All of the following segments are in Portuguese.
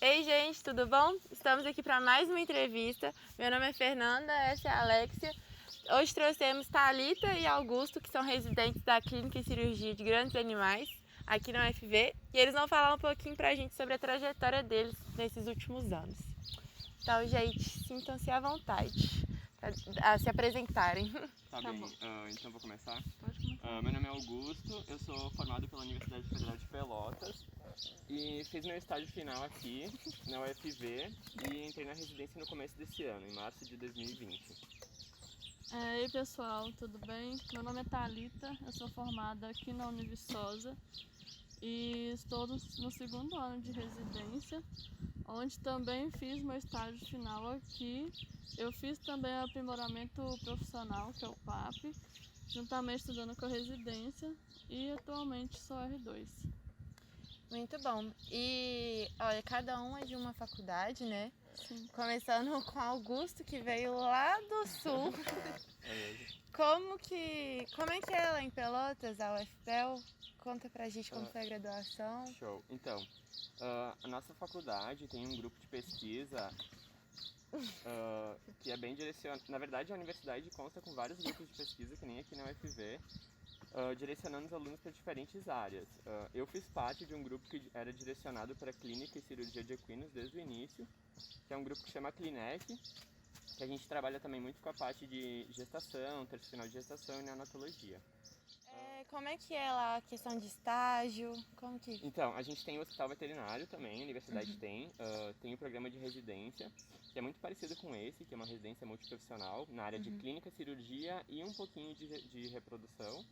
Ei, gente, tudo bom? Estamos aqui para mais uma entrevista. Meu nome é Fernanda, essa é a Alexia. Hoje trouxemos Thalita e Augusto, que são residentes da Clínica e Cirurgia de Grandes Animais, aqui na UFV, e eles vão falar um pouquinho para a gente sobre a trajetória deles nesses últimos anos. Então, gente, sintam-se à vontade a se apresentarem. Tá bem, então vou começar. Pode começar. Meu nome é Augusto, eu sou formado pela Universidade Federal de Pelotas e fiz meu estágio final aqui na UFV e entrei na residência no começo desse ano, em março de 2020. Ei pessoal, tudo bem? Meu nome é Thalita, eu sou formada aqui na Univiçosa e estou no segundo ano de residência, onde também fiz meu estágio final aqui. Eu fiz também o aprimoramento profissional, que é o PAP, juntamente estudando com a residência, e atualmente sou R2. Muito bom. E, olha, cada um é de uma faculdade, né? Sim. Começando com Augusto, que veio lá do sul. Como é que é lá em Pelotas, a UFPEL? Conta pra gente como foi a graduação. Show. Então, a nossa faculdade tem um grupo de pesquisa que é bem direcionado. Na verdade, a universidade consta com vários grupos de pesquisa, que nem aqui na UFV, direcionando os alunos para diferentes áreas. Eu fiz parte de um grupo que era direcionado para clínica e cirurgia de equinos desde o início, que é um grupo que chama Clinec, que a gente trabalha também muito com a parte de gestação, terço final de gestação e neonatologia. Como é que é lá a questão de estágio? Então, a gente tem o hospital veterinário também, a universidade tem o programa de residência, que é muito parecido com esse, que é uma residência multiprofissional na área de clínica, cirurgia e um pouquinho de reprodução.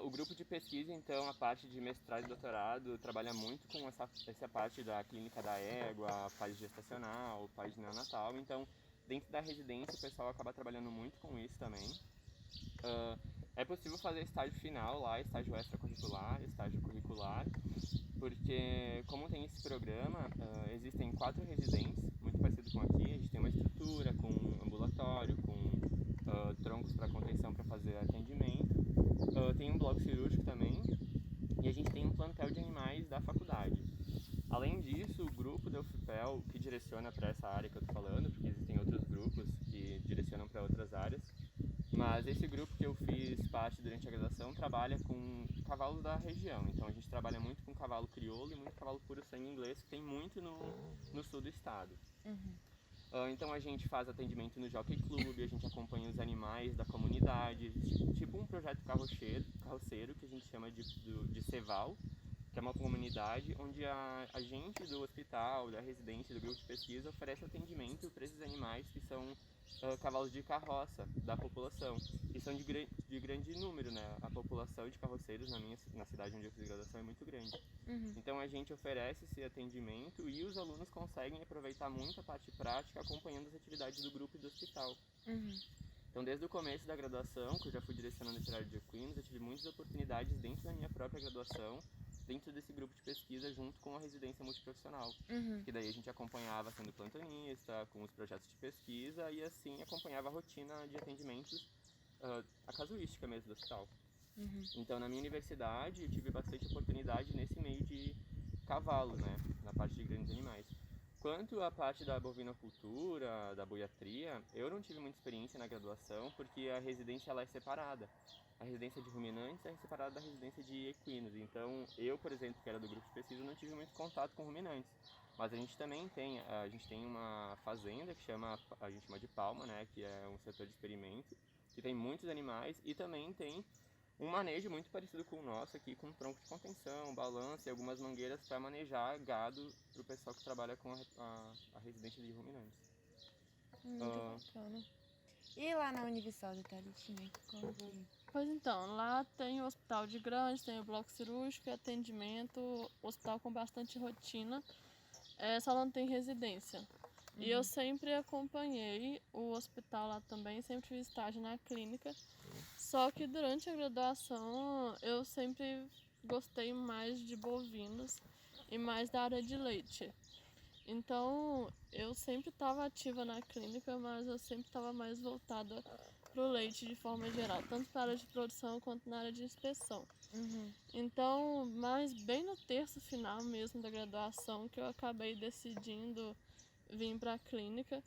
O grupo de pesquisa, então, a parte de mestrado e doutorado, trabalha muito com essa parte da clínica da égua, fase gestacional, fase neonatal. Então, dentro da residência, o pessoal acaba trabalhando muito com isso também. É possível fazer estágio final lá, estágio extracurricular, estágio curricular, porque como tem esse programa, existem 4 residências, muito parecido com aqui. A gente tem uma estrutura com ambulatório, com troncos para contenção para fazer atendimento. Tem um bloco cirúrgico também e a gente tem um plantel de animais da faculdade. Além disso, o grupo da UFPEL que direciona para essa área que eu estou falando, porque existem outros grupos que direcionam para outras áreas, mas esse grupo que eu fiz parte durante a graduação trabalha com cavalos da região. Então a gente trabalha muito com cavalo crioulo e muito cavalo puro sangue inglês, que tem muito no sul do estado. Então a gente faz atendimento no Jockey Club, a gente acompanha os animais da comunidade, tipo um projeto carroceiro que a gente chama de Ceval, que é uma comunidade onde a gente do hospital, da residência, do grupo de pesquisa oferece atendimento para esses animais que são cavalos de carroça da população, e são de grande número, né? A população de carroceiros na cidade onde eu fiz graduação é muito grande. Então a gente oferece esse atendimento e os alunos conseguem aproveitar muito a parte prática acompanhando as atividades do grupo e do hospital. Então desde o começo da graduação, que eu já fui direcionando esse área de equinos, eu tive muitas oportunidades dentro da minha própria graduação, dentro desse grupo de pesquisa junto com a residência multiprofissional, que daí a gente acompanhava sendo plantonista, com os projetos de pesquisa e assim acompanhava a rotina de atendimentos, a casuística mesmo do hospital. Então na minha universidade eu tive bastante oportunidade nesse meio de cavalo, né, na parte de grandes animais. Quanto à parte da bovinocultura, da boiatria, eu não tive muita experiência na graduação porque a residência ela é separada. A residência de ruminantes é separada da residência de equinos. Então, eu, por exemplo, que era do grupo de pesquisa, não tive muito contato com ruminantes. Mas a gente também tem, uma fazenda que a gente chama de Palma, né, que é um setor de experimento, que tem muitos animais e também tem um manejo muito parecido com o nosso aqui, com tronco de contenção, balança e algumas mangueiras para manejar gado para o pessoal que trabalha com a residência de ruminantes. Muito bacana. E lá na Univiçosa, Thalitinha? Pois então, lá tem o hospital de grandes, tem o bloco cirúrgico e atendimento, hospital com bastante rotina, só não tem residência. E eu sempre acompanhei o hospital lá também, sempre fiz estágio na clínica, só que durante a graduação eu sempre gostei mais de bovinos e mais da área de leite. Então eu sempre estava ativa na clínica, mas eu sempre estava mais voltada para o leite de forma geral, tanto para a área de produção quanto na área de inspeção. Uhum. Então, mas bem no terço final mesmo da graduação que eu acabei decidindo vir para a clínica,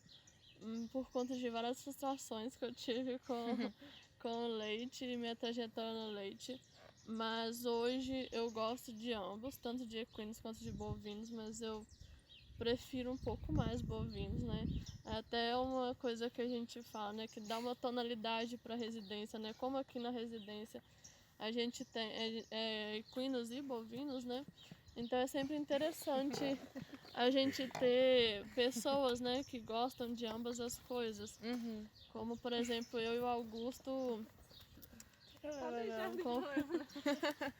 por conta de várias frustrações que eu tive com o leite e minha trajetória no leite. Mas hoje eu gosto de ambos, tanto de equinos quanto de bovinos, mas eu prefiro um pouco mais bovinos, né? Até uma coisa que a gente fala, né? Que dá uma tonalidade para a residência, né? Como aqui na residência a gente tem equinos e bovinos, né? Então é sempre interessante a gente ter pessoas, né? Que gostam de ambas as coisas. Uhum. Como, por exemplo, eu e o Augusto...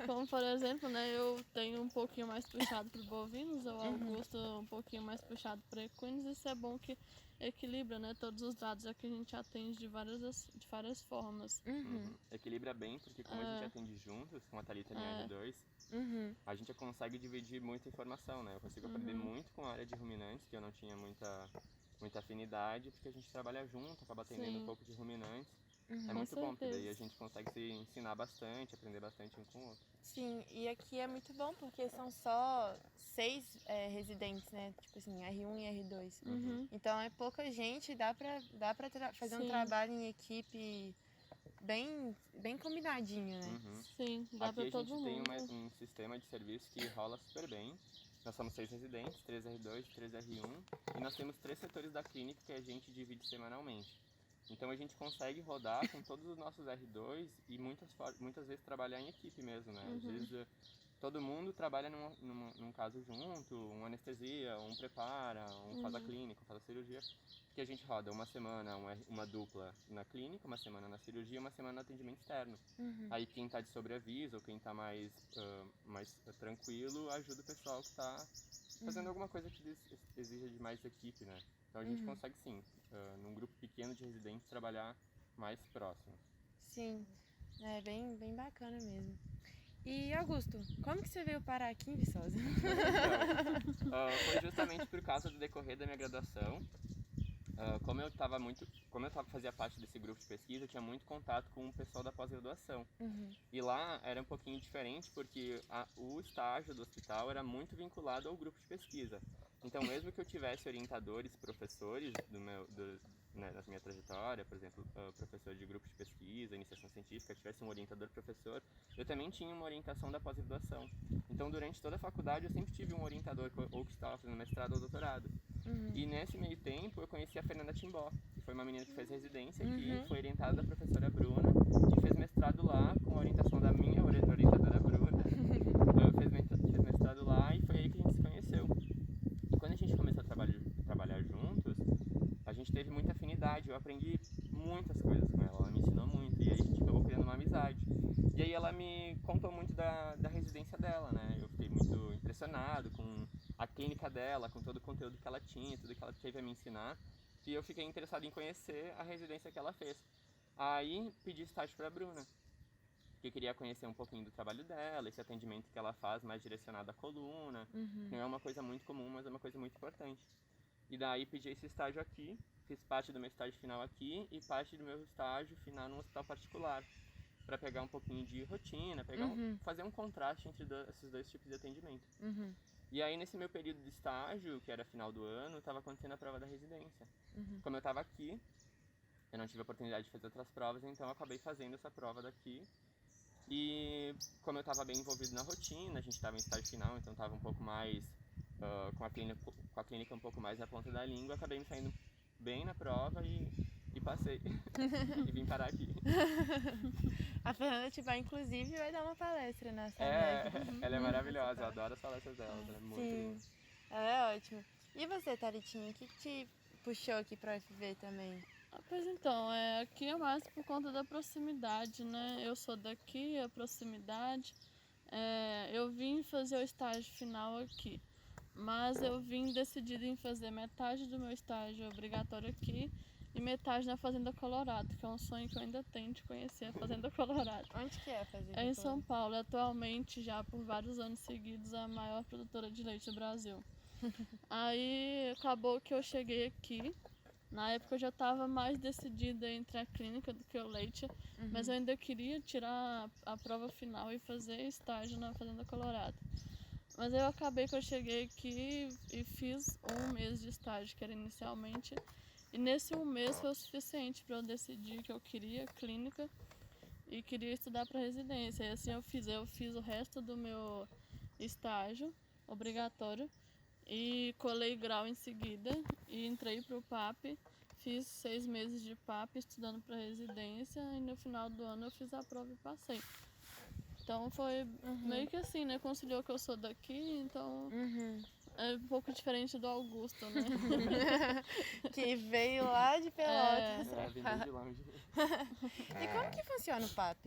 Como por exemplo, né, eu tenho um pouquinho mais puxado para bovinos, o Augusto um pouquinho mais puxado para equinos. Isso é bom que equilibra, né, todos os dados que a gente atende de várias formas. Equilibra bem, porque como a gente atende juntos, com a Thalita e a R2, a gente consegue dividir muita informação, né? Eu consigo aprender muito com a área de ruminantes, que eu não tinha muita afinidade, porque a gente trabalha junto, acaba atendendo um pouco de ruminantes. É muito bom, porque daí a gente consegue se ensinar bastante, aprender bastante um com o outro. Sim, e aqui é muito bom porque são só 6 residentes, né? Tipo assim, R1 e R2. Então é pouca gente, dá pra fazer um trabalho em equipe bem combinadinho, né? Sim, dá pra todo mundo. Aqui a gente tem um sistema de serviço que rola super bem. Nós somos 6 residentes, 3 R2 e 3 R1. E nós temos 3 setores da clínica que a gente divide semanalmente. Então a gente consegue rodar com todos os nossos R2 e muitas vezes trabalhar em equipe mesmo, né? Às vezes todo mundo trabalha num caso junto, um anestesia, um prepara, um faz a clínica, um faz a cirurgia. Que a gente roda uma semana uma dupla na clínica, uma semana na cirurgia, uma semana no atendimento externo. Aí quem está de sobreaviso ou quem está mais tranquilo ajuda o pessoal que está fazendo alguma coisa que exija de mais equipe, né? Então a gente consegue sim, num grupo pequeno de residentes, trabalhar mais próximo. Sim, é bem bacana mesmo. E Augusto, como que você veio parar aqui em Viçosa? Então, foi justamente por causa do decorrer da minha graduação. Como eu fazia parte desse grupo de pesquisa, eu tinha muito contato com o pessoal da pós-graduação. E lá era um pouquinho diferente porque o estágio do hospital era muito vinculado ao grupo de pesquisa. Então, mesmo que eu tivesse orientadores, professores da minha trajetória, por exemplo, professor de grupo de pesquisa, iniciação científica, tivesse um orientador professor, eu também tinha uma orientação da pós-graduação. Então, durante toda a faculdade, eu sempre tive um orientador ou que estava fazendo mestrado ou doutorado. E nesse meio tempo, eu conheci a Fernanda Timbó, que foi uma menina que fez residência aqui, foi orientada da professora Bruna, que fez mestrado lá com a orientação da minha orientadora Bruna. Fez mestrado lá e foi aí que a gente se conheceu. E quando a gente começou a trabalhar juntos, a gente teve muita afinidade. Eu aprendi muitas coisas com ela me ensinou muito. E aí a gente acabou criando uma amizade. E aí ela me contou muito da residência dela, né? Eu fiquei muito impressionado com a clínica dela, com todo o conteúdo que ela tinha, tudo que ela teve a me ensinar. E eu fiquei interessado em conhecer a residência que ela fez. Aí pedi estágio para a Bruna, porque eu queria conhecer um pouquinho do trabalho dela, esse atendimento que ela faz mais direcionado à coluna. Não é uma coisa muito comum, mas é uma coisa muito importante. E daí pedi esse estágio aqui, fiz parte do meu estágio final aqui e parte do meu estágio final num hospital particular, para pegar um pouquinho de rotina, fazer um contraste entre esses dois tipos de atendimento. E aí nesse meu período de estágio, que era final do ano, estava acontecendo a prova da residência. Como eu estava aqui, eu não tive a oportunidade de fazer outras provas, então eu acabei fazendo essa prova daqui. E como eu estava bem envolvido na rotina, a gente estava em estágio final, então estava um pouco mais com a clínica um pouco mais na ponta da língua, acabei me saindo bem na prova e passei. E vim parar aqui. A Fernanda Timbó, inclusive, vai dar uma palestra na ela é maravilhosa, eu adoro as palestras dela, ela é muito boa. Ela é ótima. E você, Thalitinha, o que te puxou aqui para o UFV também? Pois então, aqui é mais por conta da proximidade, né? Eu sou daqui, a proximidade. Eu vim fazer o estágio final aqui, mas eu vim decidida em fazer metade do meu estágio obrigatório aqui e metade na Fazenda Colorado, que é um sonho que eu ainda tenho de conhecer a Fazenda Colorado. Onde que é a Fazenda? É em São Paulo, atualmente já por vários anos seguidos a maior produtora de leite do Brasil. Aí acabou que eu cheguei aqui Na época eu já estava mais decidida entre a clínica do que o leite, mas eu ainda queria tirar a prova final e fazer estágio na Fazenda Colorado. Mas eu acabei que eu cheguei aqui e fiz 1 mês de estágio, que era inicialmente, e nesse 1 mês foi o suficiente para eu decidir que eu queria clínica e queria estudar para residência. E assim eu fiz o resto do meu estágio obrigatório e colei grau em seguida e entrei para o PAP. Fiz 6 meses de PAP estudando para residência e no final do ano eu fiz a prova e passei. Então foi meio que assim, né? Conciliou que eu sou daqui, então é um pouco diferente do Augusto, né? Que veio lá de Pelotas. Vem bem de longe. E como que funciona o PAP?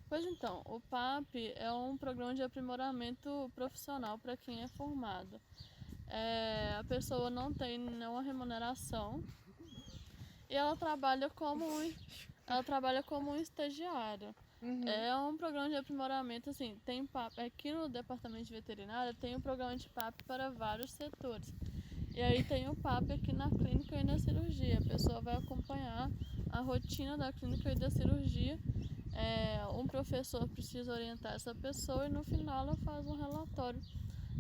Pois então, o PAP é um programa de aprimoramento profissional para quem é formado. A pessoa não tem nenhuma remuneração e ela trabalha como um estagiário. É um programa de aprimoramento, assim, tem PAP. Aqui no departamento de veterinária tem um programa de PAP para vários setores. E aí tem o PAP aqui na clínica e na cirurgia. A pessoa vai acompanhar a rotina da clínica e da cirurgia. Um professor precisa orientar essa pessoa e no final ela faz um relatório.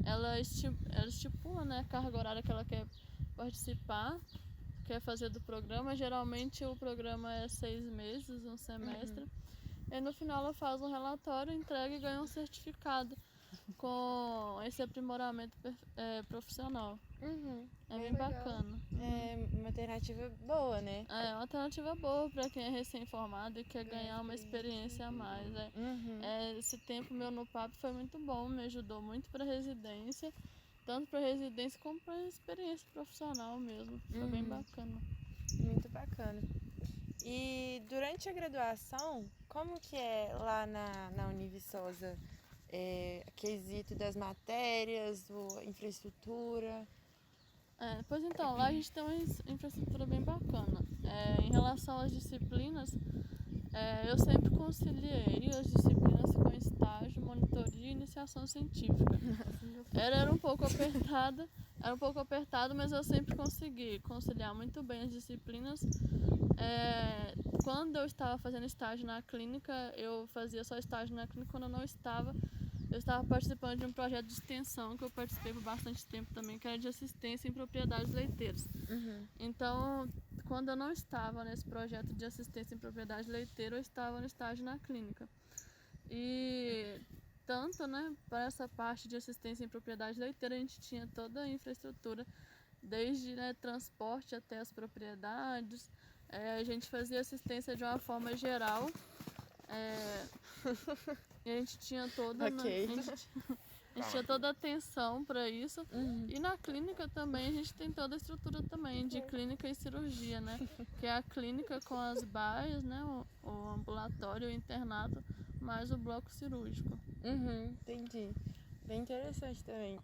Ela estipula, né, a carga horária que ela quer participar, quer fazer do programa. Geralmente o programa é 6 meses, um semestre. E no final ela faz um relatório, entrega e ganha um certificado com esse aprimoramento profissional. É bem bacana. É uma alternativa boa, né? É uma alternativa boa para quem é recém-formado e quer ganhar uma experiência a mais. Esse tempo meu no PAP foi muito bom, me ajudou muito para residência, tanto para residência como para experiência profissional mesmo. Foi bem bacana. Muito bacana. E durante a graduação, como que é lá na Univiçosa? Quesito das matérias, infraestrutura? Pois então, lá a gente tem uma infraestrutura bem bacana. Em relação às disciplinas, eu sempre conciliei as disciplinas com estágio, monitoria e iniciação científica. Era um pouco apertado, mas eu sempre consegui conciliar muito bem as disciplinas. Quando eu estava fazendo estágio na clínica, eu fazia só estágio na clínica. Quando eu não estava, eu estava participando de um projeto de extensão que eu participei por bastante tempo também, que era de assistência em propriedades leiteiras. Então, quando eu não estava nesse projeto de assistência em propriedade leiteira, eu estava no estágio na clínica. E tanto, né, para essa parte de assistência em propriedade leiteira, a gente tinha toda a infraestrutura, desde, né, transporte até as propriedades. A gente fazia assistência de uma forma geral. E a gente tinha toda, Ok. a gente tinha toda a atenção para isso. E na clínica também a gente tem toda a estrutura também de clínica e cirurgia, né? Que é a clínica com as baias, né? O ambulatório, o internato, mais o bloco cirúrgico. Entendi. Bem interessante também.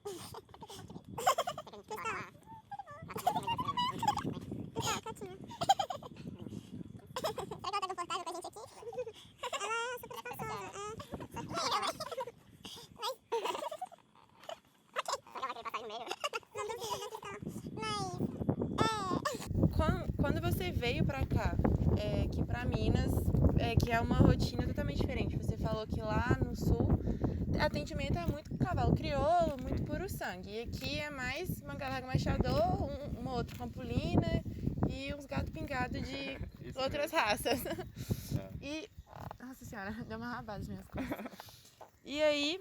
Quando você veio pra cá, aqui pra Minas, que é uma rotina totalmente diferente. Você falou que lá no sul, atendimento é muito cavalo crioulo, muito puro sangue. E aqui é mais uma galarga machador, uma outra campolina e uns gatos pingados de outras raças. E, nossa senhora, deu uma rabada nas minhas costas. E aí,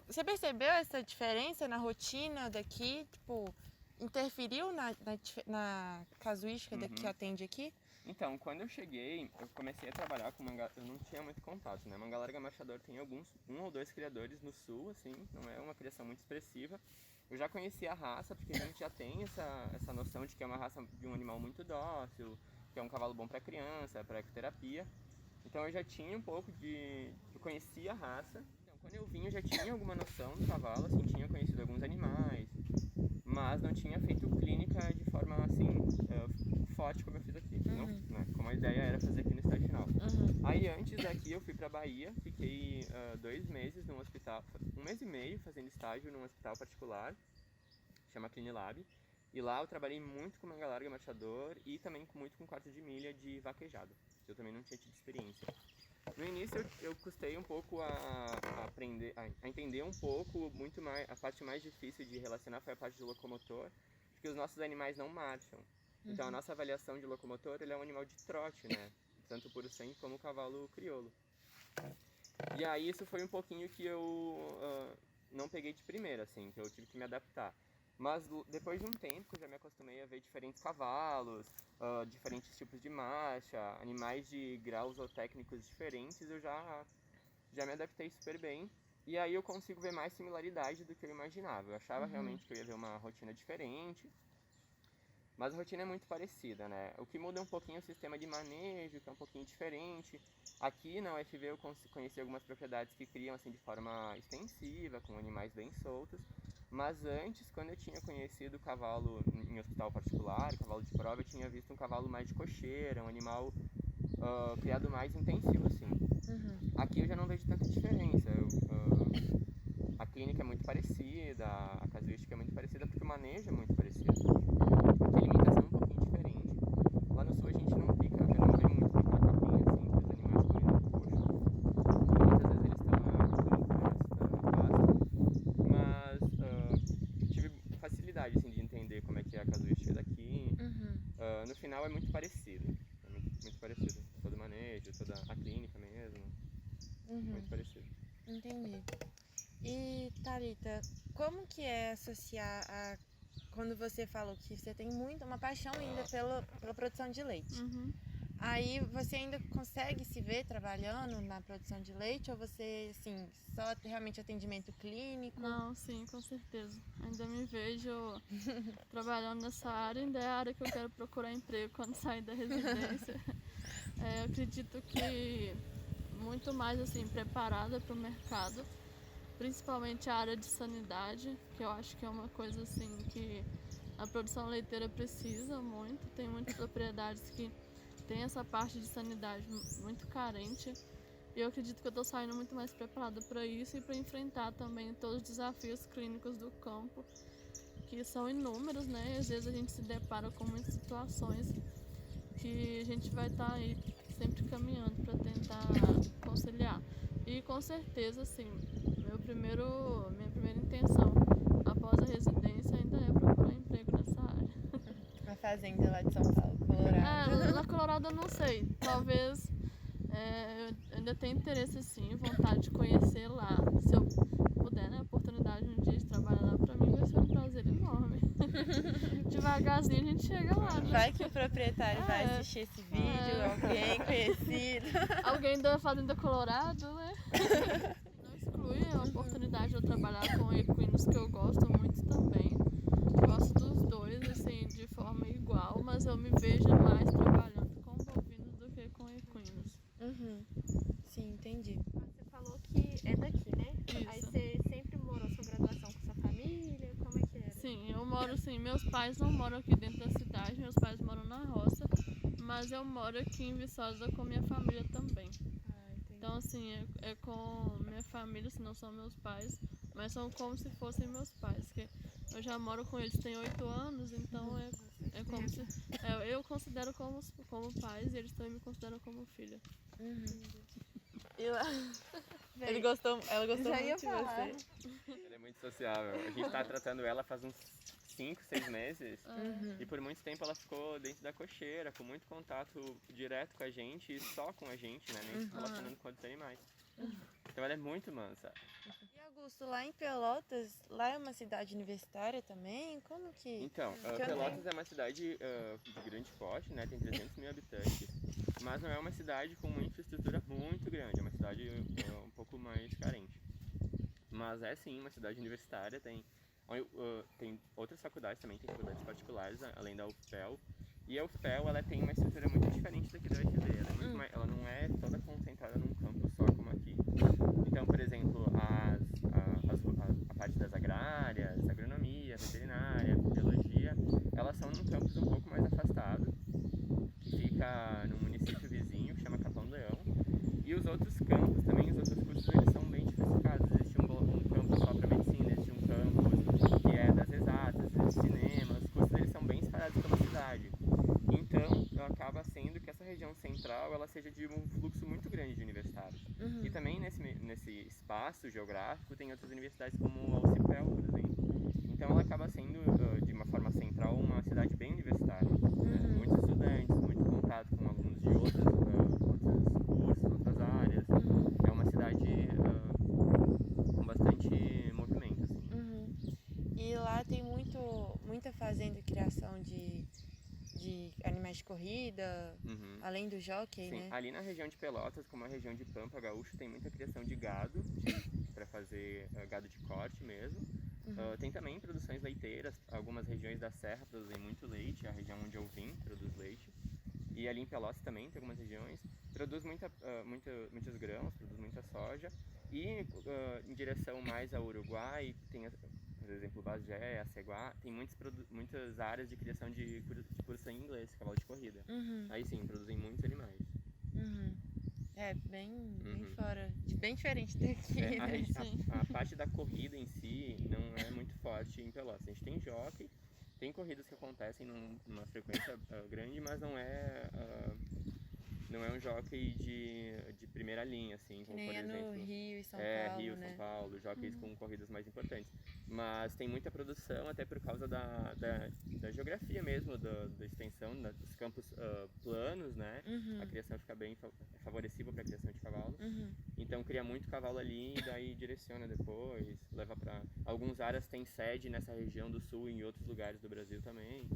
você percebeu essa diferença na rotina daqui? Tipo, interferiu na casuística que atende aqui? Então, quando eu cheguei, eu comecei a trabalhar com eu não tinha muito contato, né? Mangalarga machador tem um ou dois criadores no sul, assim, não é uma criação muito expressiva. Eu já conhecia a raça, porque a gente já tem essa noção de que é uma raça de um animal muito dócil, que é um cavalo bom para criança, para ecoterapia. Então eu já tinha um pouco eu conhecia a raça. Então, quando eu vim, eu já tinha alguma noção do cavalo, assim, tinha conhecido alguns animais, mas não tinha feito clínica de forma, assim, forte como eu fiz aqui, não, né? Como a ideia era fazer aqui no estágio final. Aí antes daqui eu fui pra Bahia, fiquei 2 meses num hospital, 1 mês e meio fazendo estágio num hospital particular, chama Clinilab. E lá eu trabalhei muito com manga larga marchador e também muito com quarto de milha de vaquejada. Eu também não tinha tido experiência. No início eu custei um pouco a aprender, a entender um pouco, muito mais, a parte mais difícil de relacionar foi a parte do locomotor, porque os nossos animais não marcham. Então a nossa avaliação de locomotor, ele é um animal de trote, né? Tanto o puro sangue como o cavalo crioulo. E aí isso foi um pouquinho que eu não peguei de primeira, assim, que eu tive que me adaptar. Mas depois de um tempo eu já me acostumei a ver diferentes cavalos, diferentes tipos de marcha, animais de graus ou técnicos diferentes, eu já me adaptei super bem. E aí eu consigo ver mais similaridade do que eu imaginava. Eu achava realmente que eu ia ver uma rotina diferente, mas a rotina é muito parecida, né? O que muda um pouquinho é o sistema de manejo, que é um pouquinho diferente. Aqui na UFV eu conheci algumas propriedades que criam assim de forma extensiva, com animais bem soltos. Mas antes, quando eu tinha conhecido o cavalo em hospital particular, cavalo de prova, eu tinha visto um cavalo mais de cocheira, um animal criado mais intensivo, assim. Aqui eu já não vejo tanta diferença. A clínica é muito parecida, a casuística é muito parecida, porque o manejo é muito parecido. Aqui a alimentação é um pouquinho diferente. Lá no sul a gente não pica, eu não vejo muito picar capinha, assim, para os animais comerem no coxo. Muitas vezes eles estão na mas tive facilidade assim, de entender como é que é a casuística daqui. No final é muito parecido. É muito parecido. Todo o manejo, toda a clínica mesmo. Muito parecido. Entendi. E, Thalita, como que é associar quando você falou que você tem uma paixão ainda pela produção de leite? Aí você ainda consegue se ver trabalhando na produção de leite ou você, assim, só realmente atendimento clínico? Não, sim, com certeza. Ainda me vejo trabalhando nessa área, ainda é a área que eu quero procurar emprego quando sair da residência. Eu acredito que muito mais assim preparada para o mercado, principalmente a área de sanidade, que eu acho que é uma coisa assim que a produção leiteira precisa muito. Tem muitas propriedades que tem essa parte de sanidade muito carente. E eu acredito que eu estou saindo muito mais preparada para isso e para enfrentar também todos os desafios clínicos do campo, que são inúmeros, né? E às vezes a gente se depara com muitas situações que a gente vai estar aí sempre caminhando para tentar conciliar. E com certeza, assim, minha primeira intenção após a residência ainda é procurar emprego nessa área. Na fazenda lá de São Paulo, Colorado. Na Colorado eu não sei, talvez eu ainda tenho interesse sim, vontade de conhecer lá. Se eu puder, né, a oportunidade um dia de trabalhar lá, pra mim vai ser um prazer enorme. Devagarzinho a gente chega lá, né? Vai que o proprietário vai assistir esse vídeo, alguém conhecido. Alguém da Fazenda Colorado, né? Não exclui a oportunidade de eu trabalhar com equinos que eu gosto muito também. Gosto dos dois, assim, de forma igual, mas eu me vejo mais trabalhando com bovinos do que com equinos. Sim, entendi. Você falou que é daqui, né? Isso. Aí você sempre morou sua graduação com sua família? Como é que era? Sim, eu moro assim, meus pais não moram aqui dentro da cidade, meus pais moram na roça, mas eu moro aqui em Viçosa com minha família também. Entendi. Então assim, é com minha família, se não são meus pais, mas são como se fossem meus pais, que eu já moro com eles tem 8 anos, então é como se eu considero como pais e eles também me consideram como filha. E lá? Ela gostou Já ia muito de falar. você. Ela é muito sociável. A gente tá tratando ela faz uns 5, 6 meses. E por muito tempo ela ficou dentro da cocheira, com muito contato direto com a gente e só com a gente, né? Nem se relacionando com outros animais. Então ela é muito mansa. E Augusto, lá em Pelotas, lá é uma cidade universitária também? Como que... Então, eu Pelotas é uma cidade de grande porte, né? Tem 300 mil habitantes, mas não é uma cidade com uma infraestrutura muito grande, é uma cidade um pouco mais carente. Mas é sim uma cidade universitária, tem outras faculdades também, tem faculdades particulares, além da UFPEL. E a UFPEL, ela tem uma estrutura muito diferente daqui da UFV, ela não é toda concentrada num campo só como aqui. Então, por exemplo, a parte das agrárias, agronomia, veterinária, biologia, elas são num campus um pouco mais afastado, que fica num município vizinho, que chama Capão do Leão. E os outros campos também, os outros cursos, eles são bem diversificados. Existe um campus só para medicina, existe um campus que é das exatas, existe cinema, os cursos eles seja de um fluxo muito grande de universitários. E também nesse espaço geográfico tem outras universidades como a UCPEL, por exemplo. Então ela acaba sendo, de uma forma central, uma cidade bem universitária. Muitos estudantes, muito contato com alunos de outros cursos, outras áreas. É uma cidade com bastante movimento, assim. E lá tem muita fazenda e criação de animais de corrida, além do jockey, Sim, né? ali na região de Pelotas, como a região de Pampa Gaúcho, tem muita criação de gado, para fazer gado de corte mesmo. Tem também produções leiteiras, algumas regiões da Serra produzem muito leite, a região onde eu vim produz leite. E ali em Pelotas também tem algumas regiões, produz muitos grãos, produz muita soja. E em direção mais ao Uruguai, tem, por exemplo, Bagé, Aceguá, tem muitas áreas de criação de puro sangue inglês, cavalo de corrida. Aí sim, produzem muitos animais. É bem fora, bem diferente daqui, né? A parte da corrida em si não é muito forte em Pelotas. A gente tem jockey, tem corridas que acontecem numa frequência grande, mas não é um jockey de primeira linha, assim, como por Nem exemplo... no Rio e São Paulo, Rio, né? São Paulo, jockeys com corridas mais importantes. Mas tem muita produção, até por causa da geografia mesmo, da extensão, dos campos planos, né? A criação fica bem favorecível para a criação de cavalo. Então cria muito cavalo ali e daí direciona depois, leva para... Alguns áreas têm sede nessa região do sul e em outros lugares do Brasil também.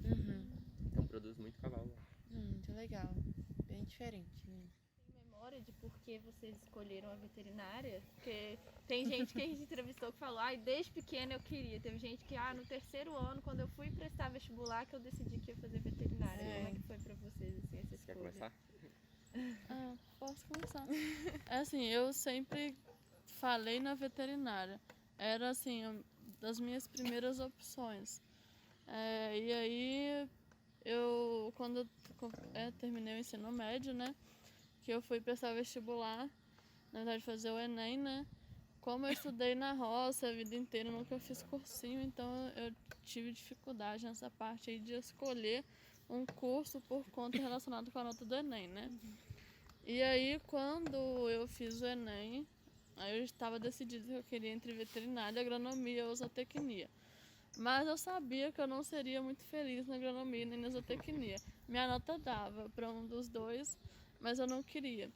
Então produz muito cavalo lá. Muito legal, bem diferente. Tem memória de por que vocês escolheram a veterinária? Porque tem gente que a gente entrevistou que falou, desde pequena eu queria. Teve gente que, no terceiro ano, quando eu fui prestar vestibular, que eu decidi que ia fazer veterinária. Como é que foi pra vocês, assim, essa Você quer escolha? começar? Posso começar. É assim, eu sempre falei na veterinária. Era assim, das minhas primeiras opções. E aí, quando eu terminei o ensino médio, né? Que eu fui prestar vestibular, na verdade fazer o Enem, né? Como eu estudei na roça a vida inteira, eu nunca fiz cursinho, então eu tive dificuldade nessa parte aí de escolher um curso por conta relacionado com a nota do Enem, né? E aí, quando eu fiz o Enem, aí eu estava decidido que eu queria entre veterinária, agronomia ou zootecnia. Mas eu sabia que eu não seria muito feliz na agronomia nem na zootecnia. Minha nota dava para um dos dois, mas eu não queria.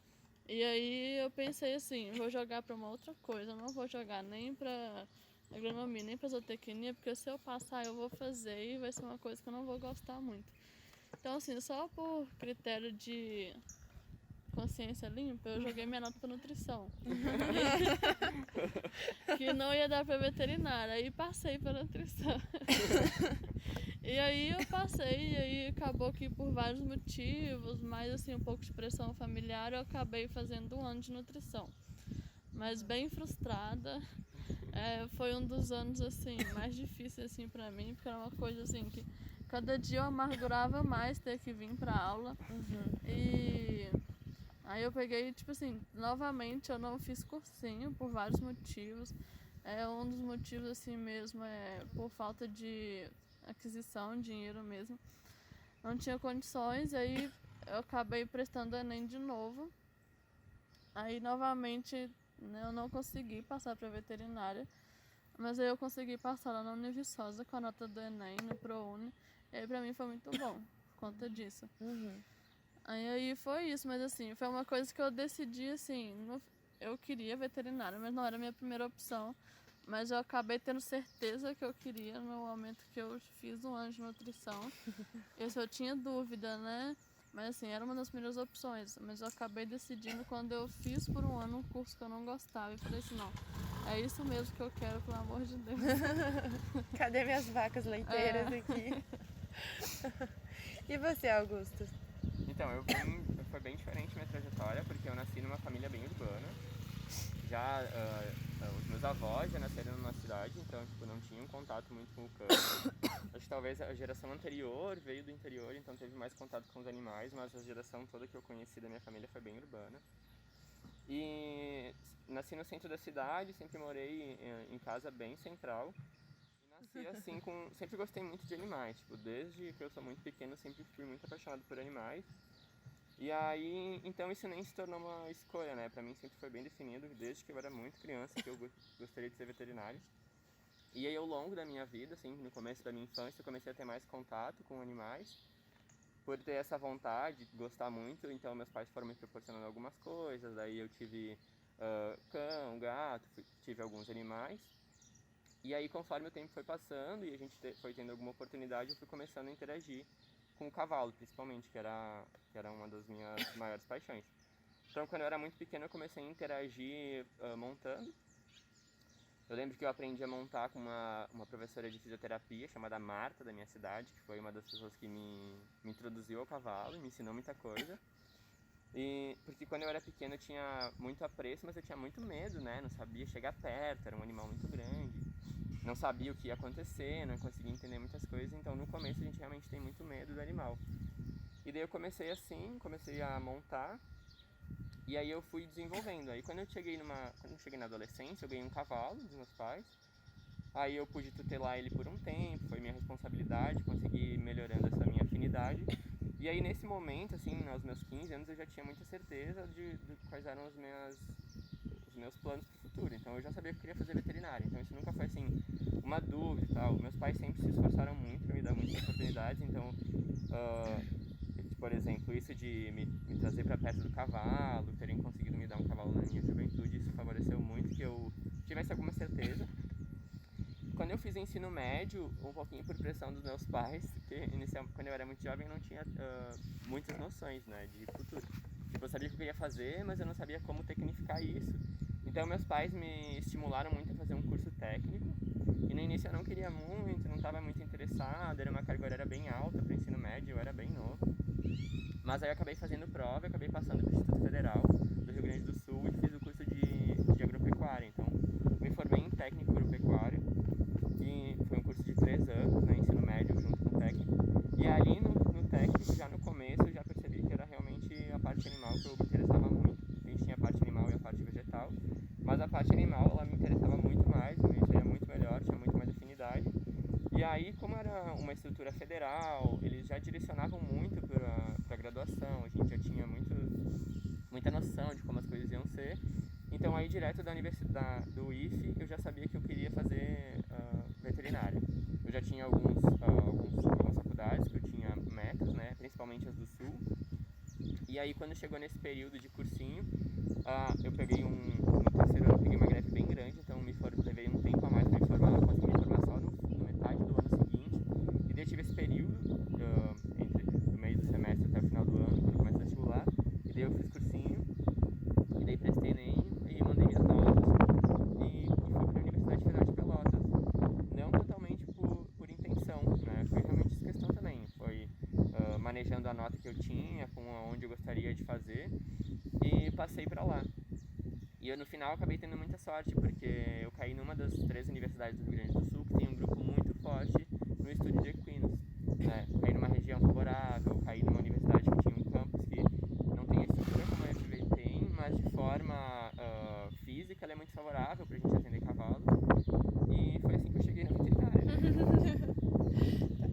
E aí eu pensei assim, vou jogar para uma outra coisa, eu não vou jogar nem para agronomia, nem para zootecnia, porque se eu passar eu vou fazer e vai ser uma coisa que eu não vou gostar muito. Então assim, só por critério de consciência limpa, eu joguei minha nota para nutrição. Que não ia dar para veterinária, aí passei para nutrição. E aí eu passei, e aí acabou que por vários motivos, mais assim um pouco de pressão familiar, eu acabei fazendo 1 ano de nutrição. Mas bem frustrada. Foi um dos anos assim mais difíceis assim para mim, porque era uma coisa assim que cada dia eu amargurava mais ter que vir para aula. E aí eu peguei, tipo assim, novamente eu não fiz cursinho por vários motivos. Um dos motivos assim mesmo é por falta de aquisição, dinheiro mesmo. Não tinha condições, aí eu acabei prestando o Enem de novo. Aí novamente, né, eu não consegui passar para veterinária, mas aí eu consegui passar lá na Univiçosa com a nota do Enem no ProUni. E aí pra mim foi muito bom por conta disso. Aí foi isso, mas assim, foi uma coisa que eu decidi assim, eu queria veterinária, mas não era a minha primeira opção. Mas eu acabei tendo certeza que eu queria no momento que eu fiz 1 ano de nutrição. Eu tinha dúvida, né? Mas assim, era uma das primeiras opções. Mas eu acabei decidindo quando eu fiz por 1 ano um curso que eu não gostava. E falei assim, não, é isso mesmo que eu quero, pelo amor de Deus. Cadê minhas vacas leiteiras aqui? E você, Augusto? Então, foi bem diferente minha trajetória, porque eu nasci numa família bem urbana. Já os meus avós já nasceram numa cidade, então tipo, não tinham contato muito com o campo. Acho que talvez a geração anterior veio do interior, então teve mais contato com os animais, mas a geração toda que eu conheci da minha família foi bem urbana. E nasci no centro da cidade, sempre morei em casa bem central. E nasci assim, sempre gostei muito de animais, tipo, desde que eu sou muito pequeno sempre fui muito apaixonado por animais. E aí, então isso nem se tornou uma escolha, né? Pra mim sempre foi bem definido, desde que eu era muito criança, que eu gostaria de ser veterinário. E aí ao longo da minha vida, assim, no começo da minha infância, eu comecei a ter mais contato com animais. Por ter essa vontade, gostar muito, então meus pais foram me proporcionando algumas coisas, daí eu tive cão, gato, tive alguns animais. E aí conforme o tempo foi passando e a gente foi tendo alguma oportunidade, eu fui começando a interagir com o cavalo, principalmente, que era uma das minhas maiores paixões. Então quando eu era muito pequeno eu comecei a interagir montando. Eu lembro que eu aprendi a montar com uma professora de fisioterapia chamada Marta, da minha cidade, que foi uma das pessoas que me introduziu ao cavalo e me ensinou muita coisa. E porque quando eu era pequeno eu tinha muito apreço, mas eu tinha muito medo, né? Não sabia chegar perto, era um animal muito grande. Não sabia o que ia acontecer, não conseguia entender muitas coisas, então no começo a gente realmente tem muito medo do animal. E daí eu comecei assim, comecei a montar. E aí eu fui desenvolvendo. Aí quando eu cheguei na adolescência, eu ganhei um cavalo dos meus pais. Aí eu pude tutelar ele por um tempo, foi minha responsabilidade, consegui ir melhorando essa minha afinidade. E aí nesse momento, assim, aos meus 15 anos, eu já tinha muita certeza de quais eram os meus planos para o futuro. Então eu já sabia que eu queria fazer veterinária. Então isso nunca foi assim uma dúvida e tal. Meus pais sempre se esforçaram muito para me dar muitas oportunidades. Então por exemplo, isso de me trazer para perto do cavalo, terem conseguido me dar um cavalo na minha juventude, isso favoreceu muito que eu tivesse alguma certeza. Quando eu fiz ensino médio, um pouquinho por pressão dos meus pais, porque quando eu era muito jovem eu não tinha muitas noções, né, de futuro. Tipo, eu sabia o que eu queria fazer, mas eu não sabia como tecnificar isso. Então meus pais me estimularam muito a fazer um curso técnico. E no início eu não queria muito, não estava muito interessado, era uma carga horária bem alta para o ensino médio, eu era bem novo. Mas aí eu acabei fazendo prova, acabei passando para o Instituto Federal do Rio Grande do Sul e fiz o curso de agropecuária. Então, me formei em técnico agropecuário e foi um curso de 3 anos, né, ensino médio junto com o técnico. E ali no técnico, já no começo, eu já percebi que era realmente a parte animal que eu me interessava muito. A gente tinha a parte animal e a parte vegetal, mas a parte animal ela me interessava muito mais, eu me sentia muito melhor, tinha muito mais afinidade. E aí, como era uma estrutura federal, eles já direcionavam muito para a graduação, a gente já tinha muita noção de como as coisas iam ser. Então aí direto da universidade, do IFE, eu já sabia que eu queria fazer veterinária. Eu já tinha algumas faculdades que eu tinha metas, né, principalmente as do Sul. E aí quando chegou nesse período de cursinho, eu peguei no terceiro ano eu peguei uma greve bem grande, então levei um tempo a mais para me formar, eu consegui me formar só no metade do ano seguinte. E daí eu tive esse período entre o meio do semestre até o final do ano, quando começa o vestibular. E daí eu fiz cursinho, e daí prestei ENEM e mandei minhas notas. E fui para a Universidade Federal de Pelotas. Não totalmente por intenção, né? Foi realmente questão também. Foi manejando a nota que eu tinha, com onde eu gostaria de fazer, e passei para lá. E eu no final acabei tendo muita sorte, porque eu caí numa das 3 universidades do Rio Grande do Sul, que tem um grupo muito forte no estudo de equinos, né? Caí numa região favorável, caí numa universidade que tinha um campus que não tem a estrutura como a FV tem, mas de forma física ela é muito favorável pra gente atender cavalo. E foi assim que eu cheguei na veterinária.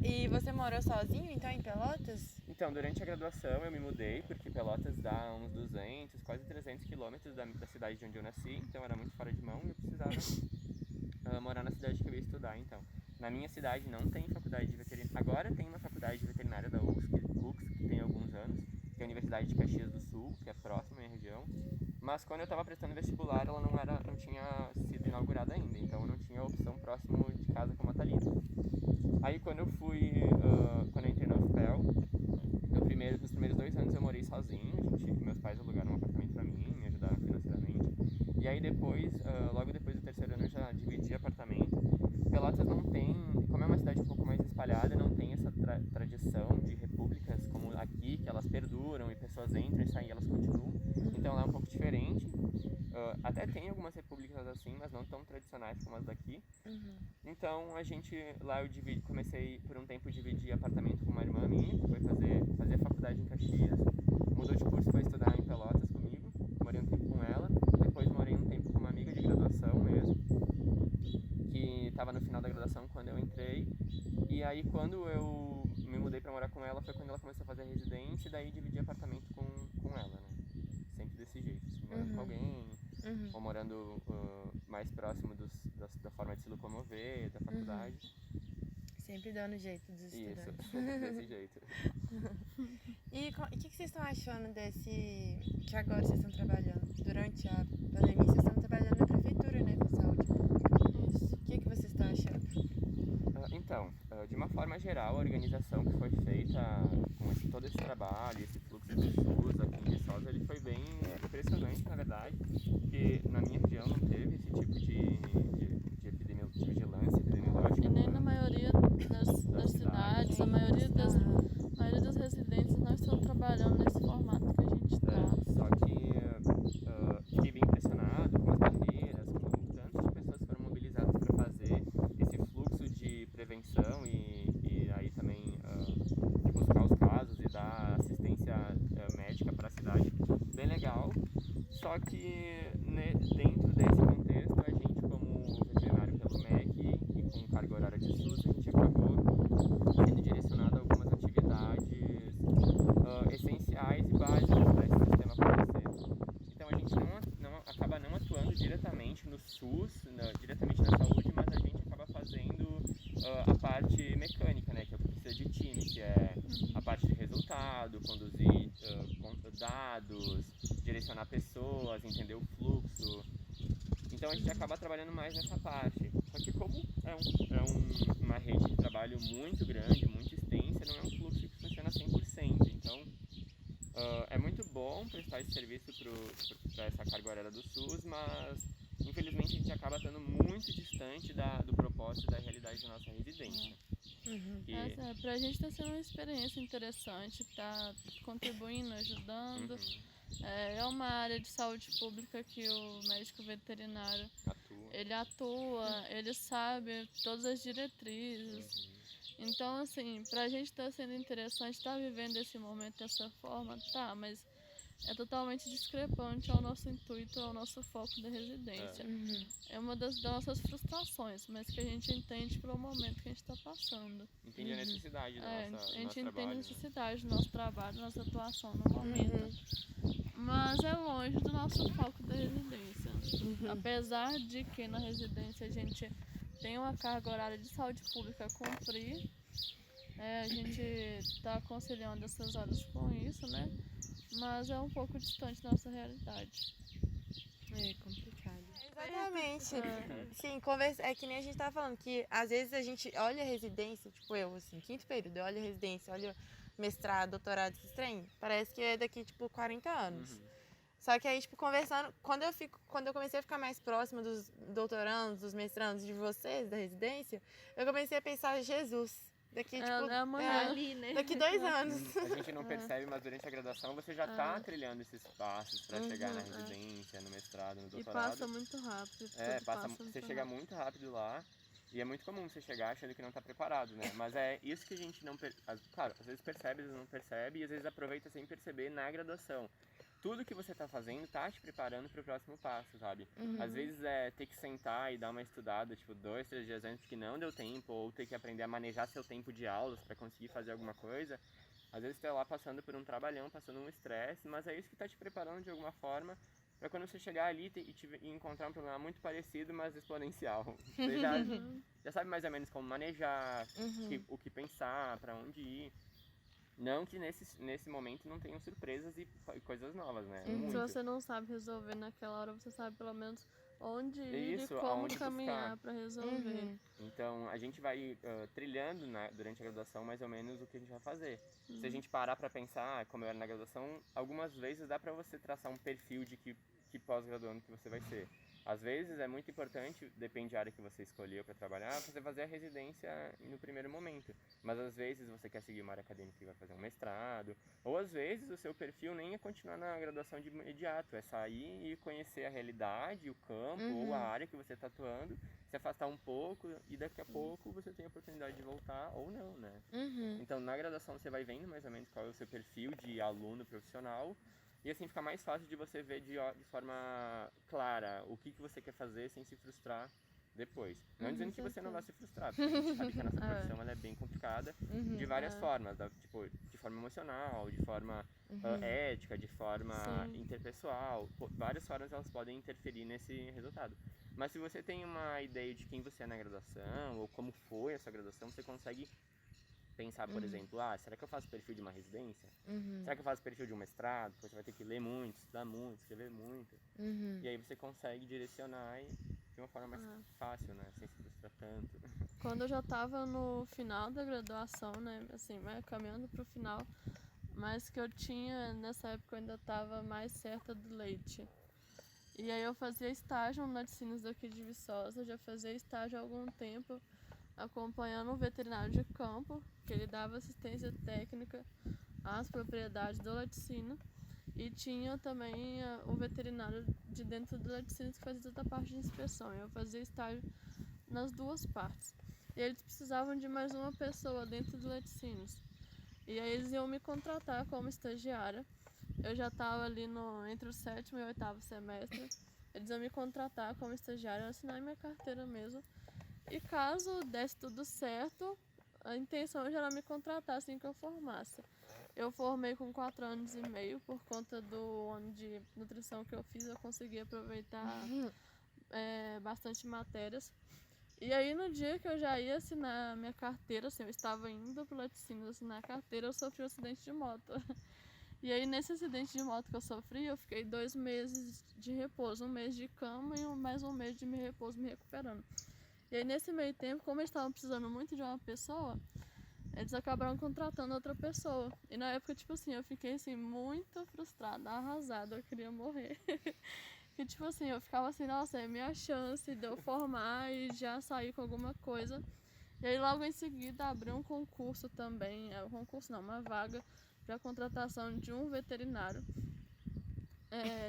E você morou sozinho, então, em Pelotas? Então, durante a graduação eu me mudei, porque Pelotas dá uns 200, quase 300 quilômetros da cidade de onde eu nasci, então era muito fora de mão e eu precisava morar na cidade que eu ia estudar, então. Na minha cidade não tem faculdade de veterinária. Agora tem uma faculdade de veterinária da UFSC, que tem alguns anos, que é a Universidade de Caxias do Sul, que é próxima à minha região. Mas quando eu estava prestando vestibular, ela não tinha sido inaugurada ainda, então eu não tinha opção próximo de casa como a Thalita. Aí quando eu entrei na UFPEL, nos primeiros 2 anos eu morei sozinho, meus pais alugaram um apartamento pra mim, me ajudaram financeiramente. E aí depois, logo depois do terceiro ano eu já dividi apartamento. Pelotas não tem, como é uma cidade um pouco mais espalhada, não tem essa tradição de repúblicas como aqui, que elas perduram e pessoas entram e saem e elas continuam. Então lá é um pouco diferente. Até tem algumas repúblicas assim, mas não tão tradicionais como as daqui. Uhum. Então lá eu comecei por um tempo a dividir apartamento com uma irmã minha, que foi fazer faculdade em Caxias. Mudou de curso, foi estudar em Pelotas comigo, morei um tempo com ela. Depois morei um tempo com uma amiga de graduação mesmo, que estava no final da graduação quando eu entrei. E aí quando eu me mudei para morar com ela foi quando ela começou a fazer residência, e daí dividi apartamento com com ela, né? Sempre desse jeito, assim, morando com alguém, ou morando mais próximo da forma de se locomover, da faculdade. Sempre dando jeito dos Isso, estudantes. desse jeito. E o que vocês estão achando desse... que agora vocês estão trabalhando? Durante a pandemia, vocês estão trabalhando na prefeitura, né? Com saúde pública. Isso. O que vocês estão achando? Então, de uma forma geral, a organização que foi feita com todo esse trabalho, esse fluxo de SUS aqui em Viçosa, ele foi bem impressionante, na verdade, porque na minha região não teve esse tipo de vigilância epidemiológica. E nem na maioria das cidades, a maioria das residências não estão trabalhando nesse formato que a gente está. Só que fiquei bem impressionado com as barreiras, com o tanto de pessoas foram mobilizadas para fazer esse fluxo de prevenção e aí também de buscar os casos e dar assistência médica para a cidade. Bem legal. Só que dentro desse contexto, a gente como veterinário pelo MEC e com carga horária de SUS, a gente acabou sendo direcionado a algumas atividades essenciais e básicas para esse sistema acontecer. Então a gente acaba não atuando diretamente no SUS, diretamente na saúde, mas a gente acaba fazendo a parte mecânica, né, que é o que precisa de time, que é a parte de resultado, conduzir dados, direcionar pessoas, entender o fluxo. Então a gente acaba trabalhando mais nessa parte. Só que como uma rede de trabalho muito grande, muito extensa, não é um fluxo que funciona 100%. Então é muito bom prestar esse serviço para essa carga horária do SUS, mas infelizmente a gente acaba estando muito distante do propósito e da realidade da nossa residência. Pra gente está sendo uma experiência interessante, tá contribuindo, ajudando. É uma área de saúde pública que o médico veterinário ele atua, ele sabe todas as diretrizes. Então, assim, pra gente tá sendo interessante estar vivendo esse momento dessa forma, tá, mas é totalmente discrepante ao nosso intuito, ao nosso foco da residência. É uma das nossas frustrações, mas que a gente entende pelo momento que a gente está passando. Entende a necessidade do A gente entende trabalho, a necessidade do nosso trabalho, nossa atuação no momento. Mas é longe do nosso foco da residência. Apesar de que na residência a gente tem uma carga horária de saúde pública a cumprir, a gente está conciliando essas horas com isso, né? Mas é um pouco distante da nossa realidade. É complicado. Exatamente. Sim, é que nem a gente tava falando, que às vezes a gente olha a residência, tipo eu, assim, quinto período, eu olho a residência, olho mestrado, doutorado, esses trem, parece que é daqui, tipo, 40 anos. Só que aí, tipo, conversando, quando eu comecei a ficar mais próxima dos doutorandos, dos mestrandos, de vocês, da residência, eu comecei a pensar, Jesus, daqui, ali, né? daqui 2 anos. A gente não percebe, mas durante a graduação você já está trilhando esses passos para chegar na residência, no mestrado, no doutorado. E passa muito rápido. Você chega muito rápido lá. E é muito comum você chegar achando que não está preparado, né? Mas é isso que a gente não... Claro, às vezes percebe, às vezes não percebe, e às vezes aproveita sem perceber na graduação. Tudo que você está fazendo tá te preparando para o próximo passo, sabe? Às vezes é ter que sentar e dar uma estudada, tipo, 2, 3 dias antes que não deu tempo, ou ter que aprender a manejar seu tempo de aulas para conseguir fazer alguma coisa. Às vezes você tá lá passando por um trabalhão, passando um estresse, mas é isso que está te preparando de alguma forma para quando você chegar ali e encontrar um problema muito parecido, mas exponencial. Você já sabe mais ou menos como manejar, o que pensar, para onde ir. Não que nesse momento não tenham surpresas e coisas novas, né? Se você não sabe resolver naquela hora, você sabe pelo menos onde ir e como caminhar para resolver. Então, a gente vai trilhando durante a graduação mais ou menos o que a gente vai fazer. Se a gente parar para pensar, como eu era na graduação, algumas vezes dá para você traçar um perfil de que pós-graduando que você vai ser. Às vezes é muito importante, depende da área que você escolheu para trabalhar, você fazer a residência no primeiro momento. Mas às vezes você quer seguir uma área acadêmica e vai fazer um mestrado. Ou às vezes o seu perfil nem é continuar na graduação de imediato, é sair e conhecer a realidade, o campo ou a área que você está atuando, se afastar um pouco e daqui a pouco você tem a oportunidade de voltar ou não, né? Então na graduação você vai vendo mais ou menos qual é o seu perfil de aluno profissional. E assim fica mais fácil de você ver de forma clara o que você quer fazer sem se frustrar depois. Não dizendo que você não vai se certeza. frustrar, porque a gente sabe que a nossa profissão ela é bem complicada de várias É. formas, tipo, de forma emocional, de forma ética, de forma Sim. interpessoal, várias formas elas podem interferir nesse resultado. Mas se você tem uma ideia de quem você é na graduação, ou como foi a sua graduação, você consegue pensar, por exemplo, será que eu faço perfil de uma residência? Será que eu faço perfil de um mestrado? Porque você vai ter que ler muito, estudar muito, escrever muito. E aí você consegue direcionar de uma forma mais fácil, né? Sem se frustrar tanto. Quando eu já estava no final da graduação, né, assim, caminhando para o final, mas que eu tinha, nessa época eu ainda estava mais certa do leite. E aí eu fazia estágio no Laticínios daqui de Viçosa, já fazia estágio há algum tempo, acompanhando um veterinário de campo, que ele dava assistência técnica às propriedades do laticínio. E tinha também o veterinário de dentro do laticínio que fazia toda a parte de inspeção. Eu fazia estágio nas duas partes. E eles precisavam de mais uma pessoa dentro do laticínios. E aí eles iam me contratar como estagiária. Eu já estava ali entre o 7º e o 8º semestre. Eles iam me contratar como estagiária, assinar minha carteira mesmo. E caso desse tudo certo, a intenção já era me contratar assim que eu formasse. Eu formei com 4 anos e meio, por conta do ano de nutrição que eu fiz, eu consegui aproveitar bastante matérias. E aí no dia que eu já ia assinar minha carteira, assim, eu estava indo pro laticínio assinar a carteira, eu sofri um acidente de moto. E aí nesse acidente de moto que eu sofri, eu fiquei 2 meses de repouso, 1 mês de cama e mais 1 mês de repouso me recuperando. E aí nesse meio tempo, como eles estavam precisando muito de uma pessoa, eles acabaram contratando outra pessoa. E na época, tipo assim, eu fiquei assim, muito frustrada, arrasada, eu queria morrer. Que tipo assim, eu ficava assim, nossa, é minha chance de eu formar e já sair com alguma coisa. E aí logo em seguida abriu um concurso também, um concurso não, uma vaga para contratação de um veterinário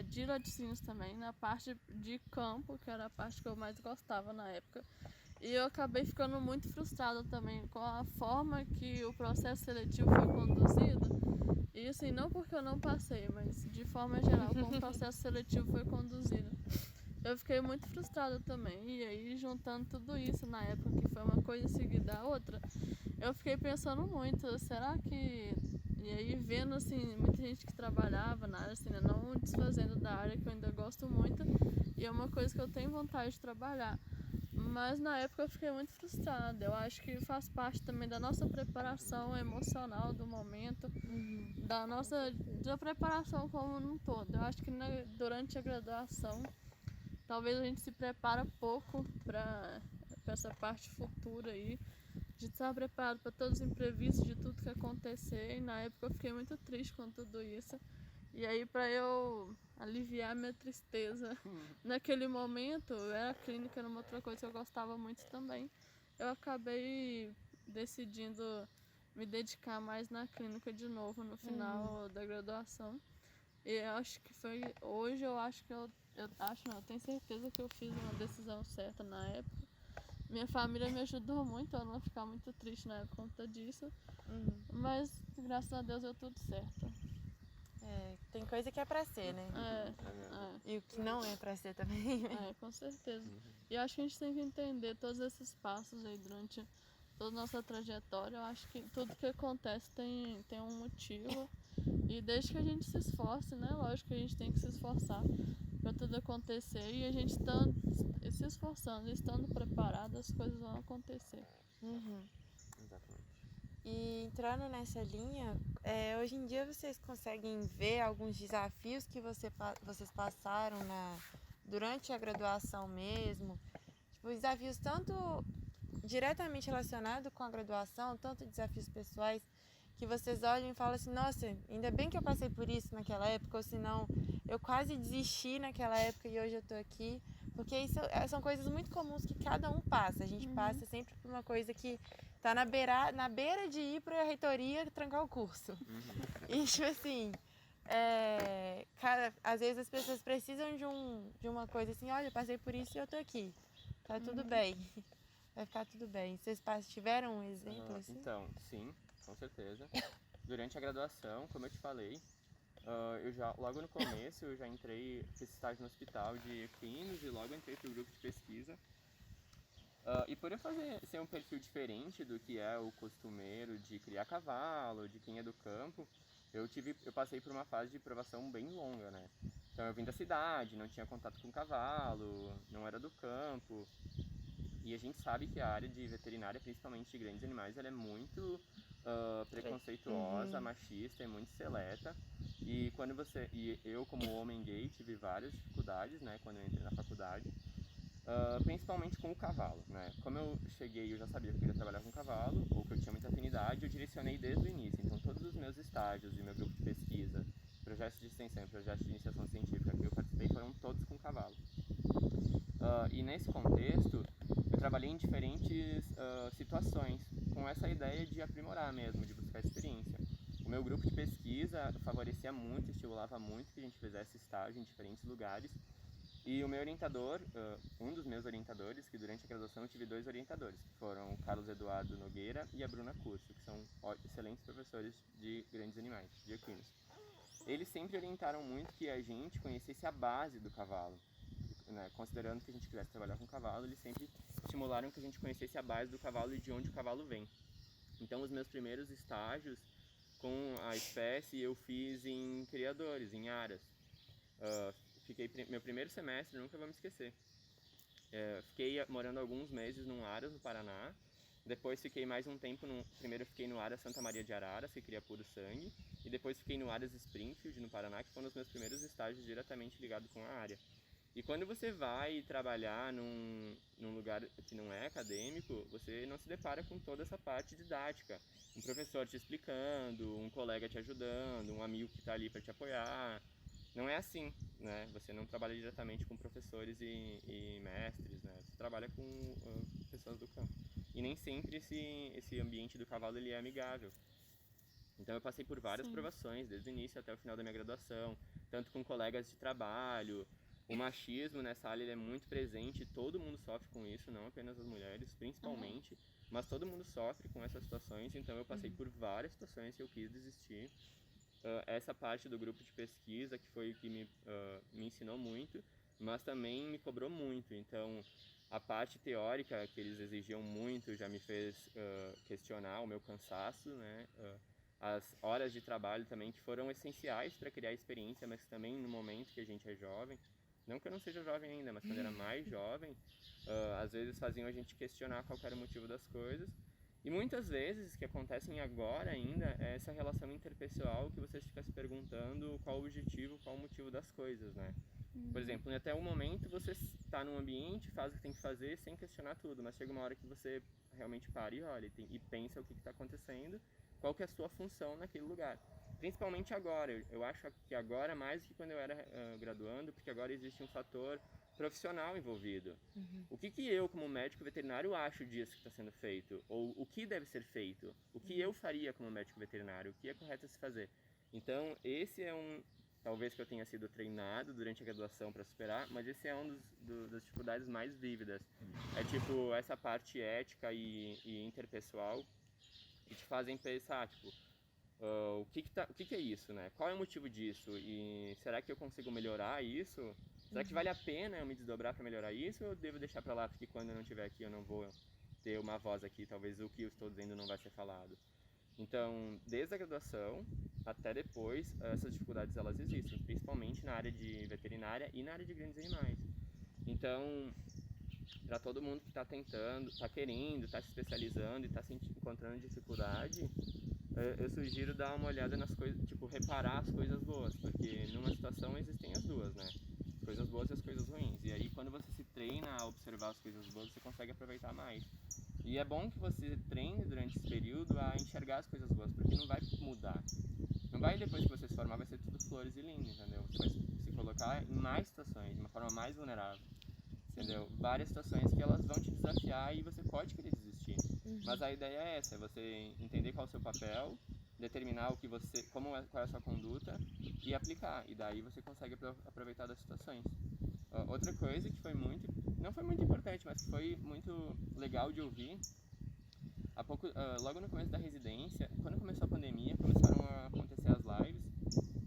de laticínios também, na parte de campo, que era a parte que eu mais gostava na época. E eu acabei ficando muito frustrada também com a forma que o processo seletivo foi conduzido. E assim, não porque eu não passei, mas de forma geral, como o processo seletivo foi conduzido. Eu fiquei muito frustrada também. E aí, juntando tudo isso na época, que foi uma coisa seguida a outra, eu fiquei pensando muito, será que... E aí, vendo assim, muita gente que trabalhava na área, assim, né, não desfazendo da área, que eu ainda gosto muito, e é uma coisa que eu tenho vontade de trabalhar. Mas na época eu fiquei muito frustrada. Eu acho que faz parte também da nossa preparação emocional do momento, da preparação como um todo. Eu acho que durante a graduação, talvez a gente se prepara pouco para essa parte futura aí, de estar preparado para todos os imprevistos, de tudo que acontecer. E na época eu fiquei muito triste com tudo isso. E aí, para eu aliviar minha tristeza naquele momento, era clínica, era uma outra coisa que eu gostava muito também. Eu acabei decidindo me dedicar mais na clínica de novo no final da graduação. E eu acho que hoje eu acho que eu tenho certeza que eu fiz uma decisão certa na época. Minha família me ajudou muito a não ficar muito triste na época por conta disso. Mas graças a Deus deu tudo certo. Tem coisa que é pra ser, né? E o que não é pra ser também. Com certeza. E eu acho que a gente tem que entender todos esses passos aí durante toda a nossa trajetória. Eu acho que tudo que acontece tem um motivo. E desde que a gente se esforce, né? Lógico que a gente tem que se esforçar para tudo acontecer. E a gente estando se esforçando, estando preparado, as coisas vão acontecer. Exatamente. E entrando nessa linha, hoje em dia vocês conseguem ver alguns desafios que vocês passaram durante a graduação mesmo? Tipo, desafios tanto diretamente relacionados com a graduação, tanto desafios pessoais, que vocês olham e falam assim, nossa, ainda bem que eu passei por isso naquela época, ou senão eu quase desisti naquela época e hoje eu tô aqui. Porque isso são coisas muito comuns que cada um passa. A gente passa sempre por uma coisa que tá na beira de ir para a reitoria trancar o curso. E, tipo assim, às vezes as pessoas precisam de uma coisa assim, olha, eu passei por isso e eu tô aqui. Tá tudo bem. Vai ficar tudo bem. Vocês tiveram um exemplo assim? Então, sim, com certeza. Durante a graduação, como eu te falei, logo no começo eu já fiz estágio no hospital de equinos e logo entrei pro grupo de pesquisa. E por eu ser um perfil diferente do que é o costumeiro de criar cavalo, de quem é do campo, eu passei por uma fase de provação bem longa, né? Então eu vim da cidade, não tinha contato com cavalo, não era do campo. E a gente sabe que a área de veterinária, principalmente de grandes animais, ela é muito preconceituosa, machista e muito seleta. E eu como homem gay tive várias dificuldades, né, quando eu entrei na faculdade. Principalmente com o cavalo, né? Como eu cheguei, eu já sabia que eu queria trabalhar com cavalo, ou que eu tinha muita afinidade, eu direcionei desde o início. Então todos os meus estágios e meu grupo de pesquisa, projetos de extensão e projetos de iniciação científica que eu participei foram todos com cavalo. E nesse contexto, eu trabalhei em diferentes situações, com essa ideia de aprimorar mesmo, de buscar experiência. O meu grupo de pesquisa favorecia muito, estimulava muito que a gente fizesse estágio em diferentes lugares. E o meu orientador, um dos meus orientadores, que durante a graduação eu tive 2 orientadores, que foram o Carlos Eduardo Nogueira e a Bruna Curso, que são excelentes professores de grandes animais, de equinos. Eles sempre orientaram muito que a gente conhecesse a base do cavalo, né? Considerando que a gente quisesse trabalhar com cavalo, eles sempre estimularam que a gente conhecesse a base do cavalo e de onde o cavalo vem. Então os meus primeiros estágios com a espécie eu fiz em criadores, em aras. Meu primeiro semestre, nunca vou me esquecer. Fiquei morando alguns meses num aras no Paraná. Depois fiquei mais um tempo, primeiro fiquei no Aras Santa Maria de Araras, que cria puro sangue. E depois fiquei no Aras Springfield, no Paraná, que foram os meus primeiros estágios diretamente ligados com a área. E quando você vai trabalhar num lugar que não é acadêmico, você não se depara com toda essa parte didática. Um professor te explicando, um colega te ajudando, um amigo que está ali para te apoiar. Não é assim, né? Você não trabalha diretamente com professores e mestres, né? Você trabalha com pessoas do campo. E nem sempre esse ambiente do cavalo ele é amigável. Então eu passei por várias provações, desde o início até o final da minha graduação, tanto com colegas de trabalho. O machismo nessa área ele é muito presente, todo mundo sofre com isso, não apenas as mulheres, principalmente, mas todo mundo sofre com essas situações, então eu passei por várias situações que eu quis desistir. Essa parte do grupo de pesquisa que foi o que me ensinou muito, mas também me cobrou muito, então a parte teórica que eles exigiam muito já me fez questionar o meu cansaço, né? As horas de trabalho também que foram essenciais para criar experiência, mas também no momento que a gente é jovem, não que eu não seja jovem ainda, mas quando eu era mais jovem, às vezes faziam a gente questionar qual era o motivo das coisas. E muitas vezes, que acontecem agora ainda, é essa relação interpessoal que você fica se perguntando qual o objetivo, qual o motivo das coisas, né? Por exemplo, até o momento você está num ambiente, faz o que tem que fazer sem questionar tudo, mas chega uma hora que você realmente para e olha e pensa o que está acontecendo, qual que é a sua função naquele lugar. Principalmente agora, eu acho que agora mais do que quando eu era graduando, porque agora existe um fator profissional envolvido. O que eu, como médico veterinário, acho disso que está sendo feito? Ou o que deve ser feito? O que eu faria como médico veterinário? O que é correto a se fazer? Então, esse é talvez que eu tenha sido treinado durante a graduação para superar, mas esse é das dificuldades mais vívidas. É tipo, essa parte ética e interpessoal que te fazem pensar, tipo, o que é isso, né? Qual é o motivo disso? E será que eu consigo melhorar isso? Será que vale a pena eu me desdobrar para melhorar isso ou eu devo deixar para lá porque quando eu não estiver aqui eu não vou ter uma voz aqui, talvez o que eu estou dizendo não vai ser falado? Então, desde a graduação até depois, essas dificuldades elas existem, principalmente na área de veterinária e na área de grandes animais. Então, para todo mundo que está tentando, está querendo, está se especializando e está encontrando dificuldade, eu sugiro dar uma olhada nas coisas, tipo, reparar as coisas boas, porque numa situação existem as duas, né? As coisas boas e as coisas ruins. E aí quando você se treina a observar as coisas boas, você consegue aproveitar mais. E é bom que você treine durante esse período a enxergar as coisas boas, porque não vai mudar. Não vai depois que você se formar, vai ser tudo flores e lindo, entendeu? Você vai se colocar em mais situações, de uma forma mais vulnerável. Entendeu? Várias situações que elas vão te desafiar e você pode querer desistir. Mas a ideia é essa, é você entender qual é o seu papel, determinar qual é a sua conduta e aplicar. E daí você consegue aproveitar das situações. Outra coisa que não foi muito importante, mas que foi muito legal de ouvir, logo no começo da residência, quando começou a pandemia, começaram a acontecer as lives.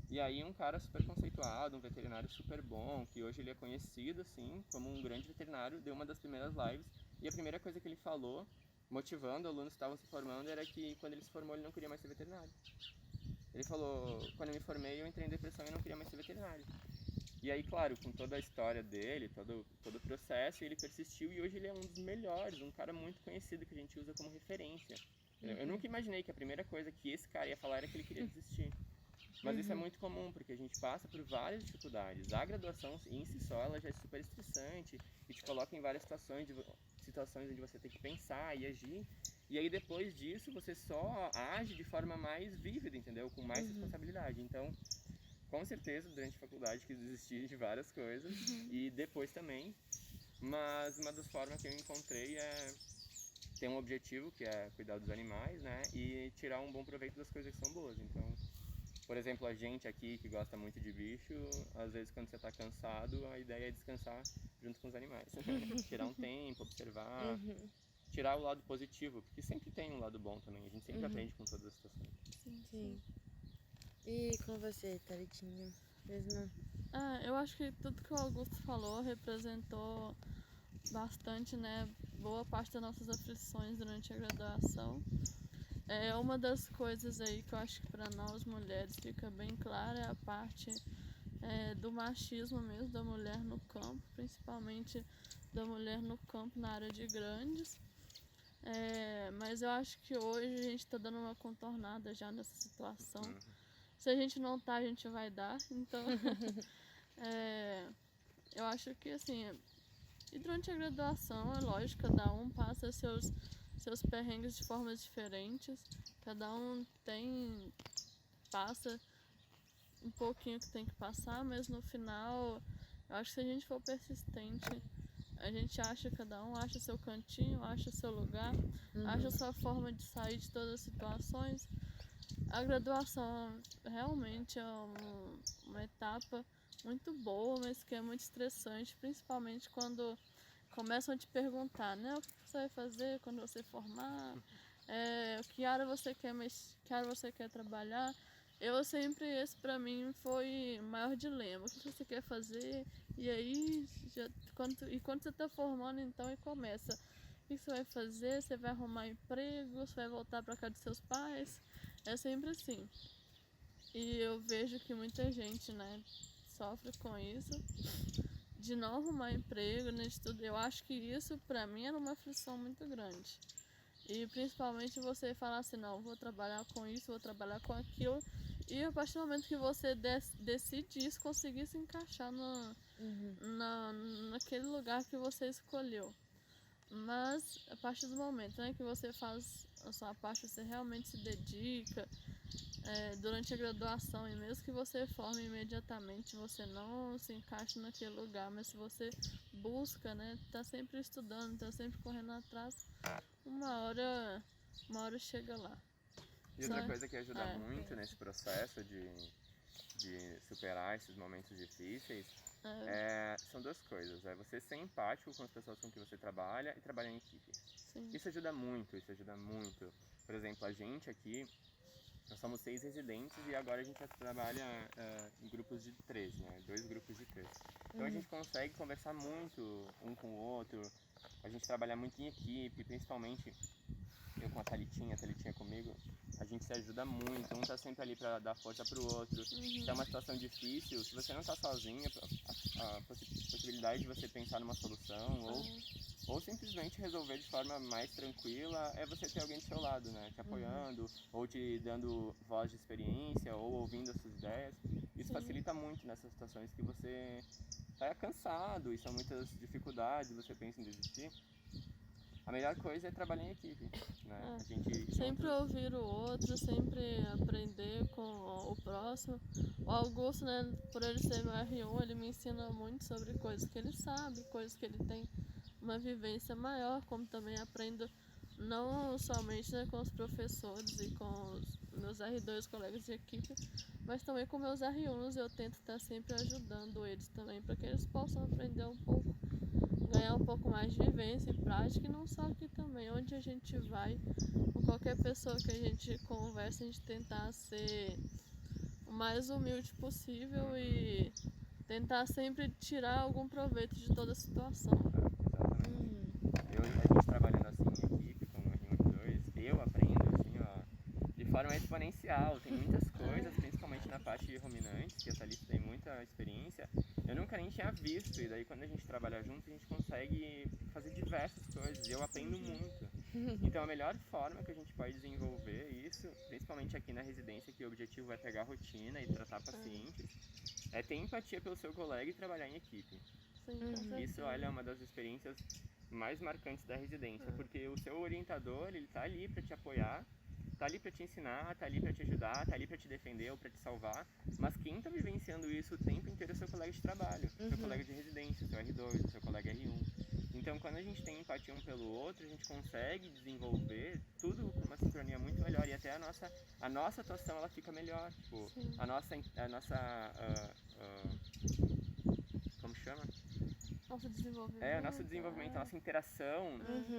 E aí um cara super conceituado, um veterinário super bom, que hoje ele é conhecido assim como um grande veterinário, deu uma das primeiras lives E a primeira coisa que ele falou, motivando alunos que estavam se formando, era que quando ele se formou ele não queria mais ser veterinário. Ele falou, quando eu me formei eu entrei em depressão e não queria mais ser veterinário. E aí, claro, com toda a história dele, todo o processo, ele persistiu e hoje ele é um dos melhores, um cara muito conhecido que a gente usa como referência. Eu nunca imaginei que a primeira coisa que esse cara ia falar era que ele queria desistir. Mas isso é muito comum, porque a gente passa por várias dificuldades. A graduação em si só, ela já é super estressante e te coloca em várias situações onde você tem que pensar e agir. E aí depois disso, você só age de forma mais vívida, entendeu? Com mais responsabilidade. Então, com certeza, durante a faculdade quis desistir de várias coisas e depois também. Mas uma das formas que eu encontrei é ter um objetivo, que é cuidar dos animais, né? E tirar um bom proveito das coisas que são boas. Então, por exemplo, a gente aqui que gosta muito de bicho, às vezes quando você está cansado, a ideia é descansar junto com os animais. Tirar um tempo, observar, tirar o lado positivo, porque sempre tem um lado bom também. A gente sempre aprende com todas as situações. Sim. E com você, Thalitinha? Mesmo? Eu acho que tudo que o Augusto falou representou bastante, né, boa parte das nossas aflições durante a graduação. Uma das coisas aí que eu acho que para nós mulheres fica bem clara é a parte do machismo mesmo da mulher no campo, principalmente da mulher no campo na área de grandes. Mas eu acho que hoje a gente está dando uma contornada já nessa situação. Se a gente não tá, a gente vai dar. Então, eu acho que assim, e durante a graduação, é lógico, cada um passa seus perrengues de formas diferentes, cada um passa um pouquinho que tem que passar, mas no final, eu acho que se a gente for persistente, a gente cada um acha seu cantinho, acha seu lugar, acha sua forma de sair de todas as situações. A graduação realmente é uma etapa muito boa, mas que é muito estressante, principalmente quando começam a te perguntar, né, o que você vai fazer quando você formar, que área você quer trabalhar. Esse pra mim foi o maior dilema, o que você quer fazer, e aí, quando você tá formando então e começa, o que você vai fazer, você vai arrumar emprego, você vai voltar pra casa dos seus pais, é sempre assim. E eu vejo que muita gente, né, sofre com isso, de não arrumar emprego, né, de tudo. Eu acho que isso pra mim era uma aflição muito grande. E principalmente você falar assim, não, vou trabalhar com isso, vou trabalhar com aquilo. E a partir do momento que você decide isso, conseguir se encaixar naquele lugar que você escolheu. Mas a partir do momento, né, que você faz a sua parte, você realmente se dedica durante a graduação, e mesmo que você forme imediatamente, você não se encaixa naquele lugar, mas se você busca, né, tá sempre estudando, tá sempre correndo atrás, uma hora chega lá. E outra coisa que ajuda muito nesse processo de superar esses momentos difíceis são duas coisas. É você ser empático com as pessoas com que você trabalha e trabalhar em equipe. Sim. Isso ajuda muito. Por exemplo, a gente aqui, nós somos 6 residentes e agora a gente trabalha em grupos de 3, né? 2 grupos de 3. Então a gente consegue conversar muito um com o outro, a gente trabalha muito em equipe, principalmente eu com a Thalitinha comigo, a gente se ajuda muito, um tá sempre ali pra dar força pro outro. Se é uma situação difícil, se você não tá sozinha, a possibilidade de você pensar numa solução ou simplesmente resolver de forma mais tranquila é você ter alguém do seu lado, né? Te apoiando, ou te dando voz de experiência, ou ouvindo as suas ideias. Isso facilita muito nessas situações que você tá cansado e são muitas dificuldades, você pensa em desistir. A melhor coisa é trabalhar em equipe, né? A gente sempre ouvir o outro, sempre aprender com o próximo. O Augusto, né, por ele ser meu R1, ele me ensina muito sobre coisas que ele sabe, coisas que ele tem uma vivência maior, como também aprendo não somente, né, com os professores e com os meus R2 colegas de equipe, mas também com meus R1s. Eu tento estar sempre ajudando eles também, para que eles possam aprender um pouco, ganhar um pouco mais de vivência e prática, e não só aqui também, onde a gente vai, com qualquer pessoa que a gente conversa, a gente tentar ser o mais humilde possível e tentar sempre tirar algum proveito de toda a situação. Exatamente. A especial, tem muitas coisas, principalmente na parte de ruminantes, que a Thalita tem muita experiência, eu nunca nem tinha visto, e daí quando a gente trabalha junto, a gente consegue fazer diversas coisas, e eu aprendo muito. Então a melhor forma que a gente pode desenvolver isso, principalmente aqui na residência, que o objetivo é pegar a rotina e tratar pacientes, é ter empatia pelo seu colega e trabalhar em equipe. Sim, com certeza. Isso, olha, é uma das experiências mais marcantes da residência, porque o seu orientador, ele tá ali para te apoiar, tá ali para te ensinar, tá ali para te ajudar, tá ali para te defender ou para te salvar, mas quem tá vivenciando isso o tempo inteiro é seu colega de trabalho, seu colega de residência, seu R2, seu colega R1. Então, quando a gente tem empatia um pelo outro, a gente consegue desenvolver tudo com uma sincronia muito melhor, e até a nossa atuação ela fica melhor, tipo, a nossa como chama? Nosso desenvolvimento. Nosso desenvolvimento, a nossa interação,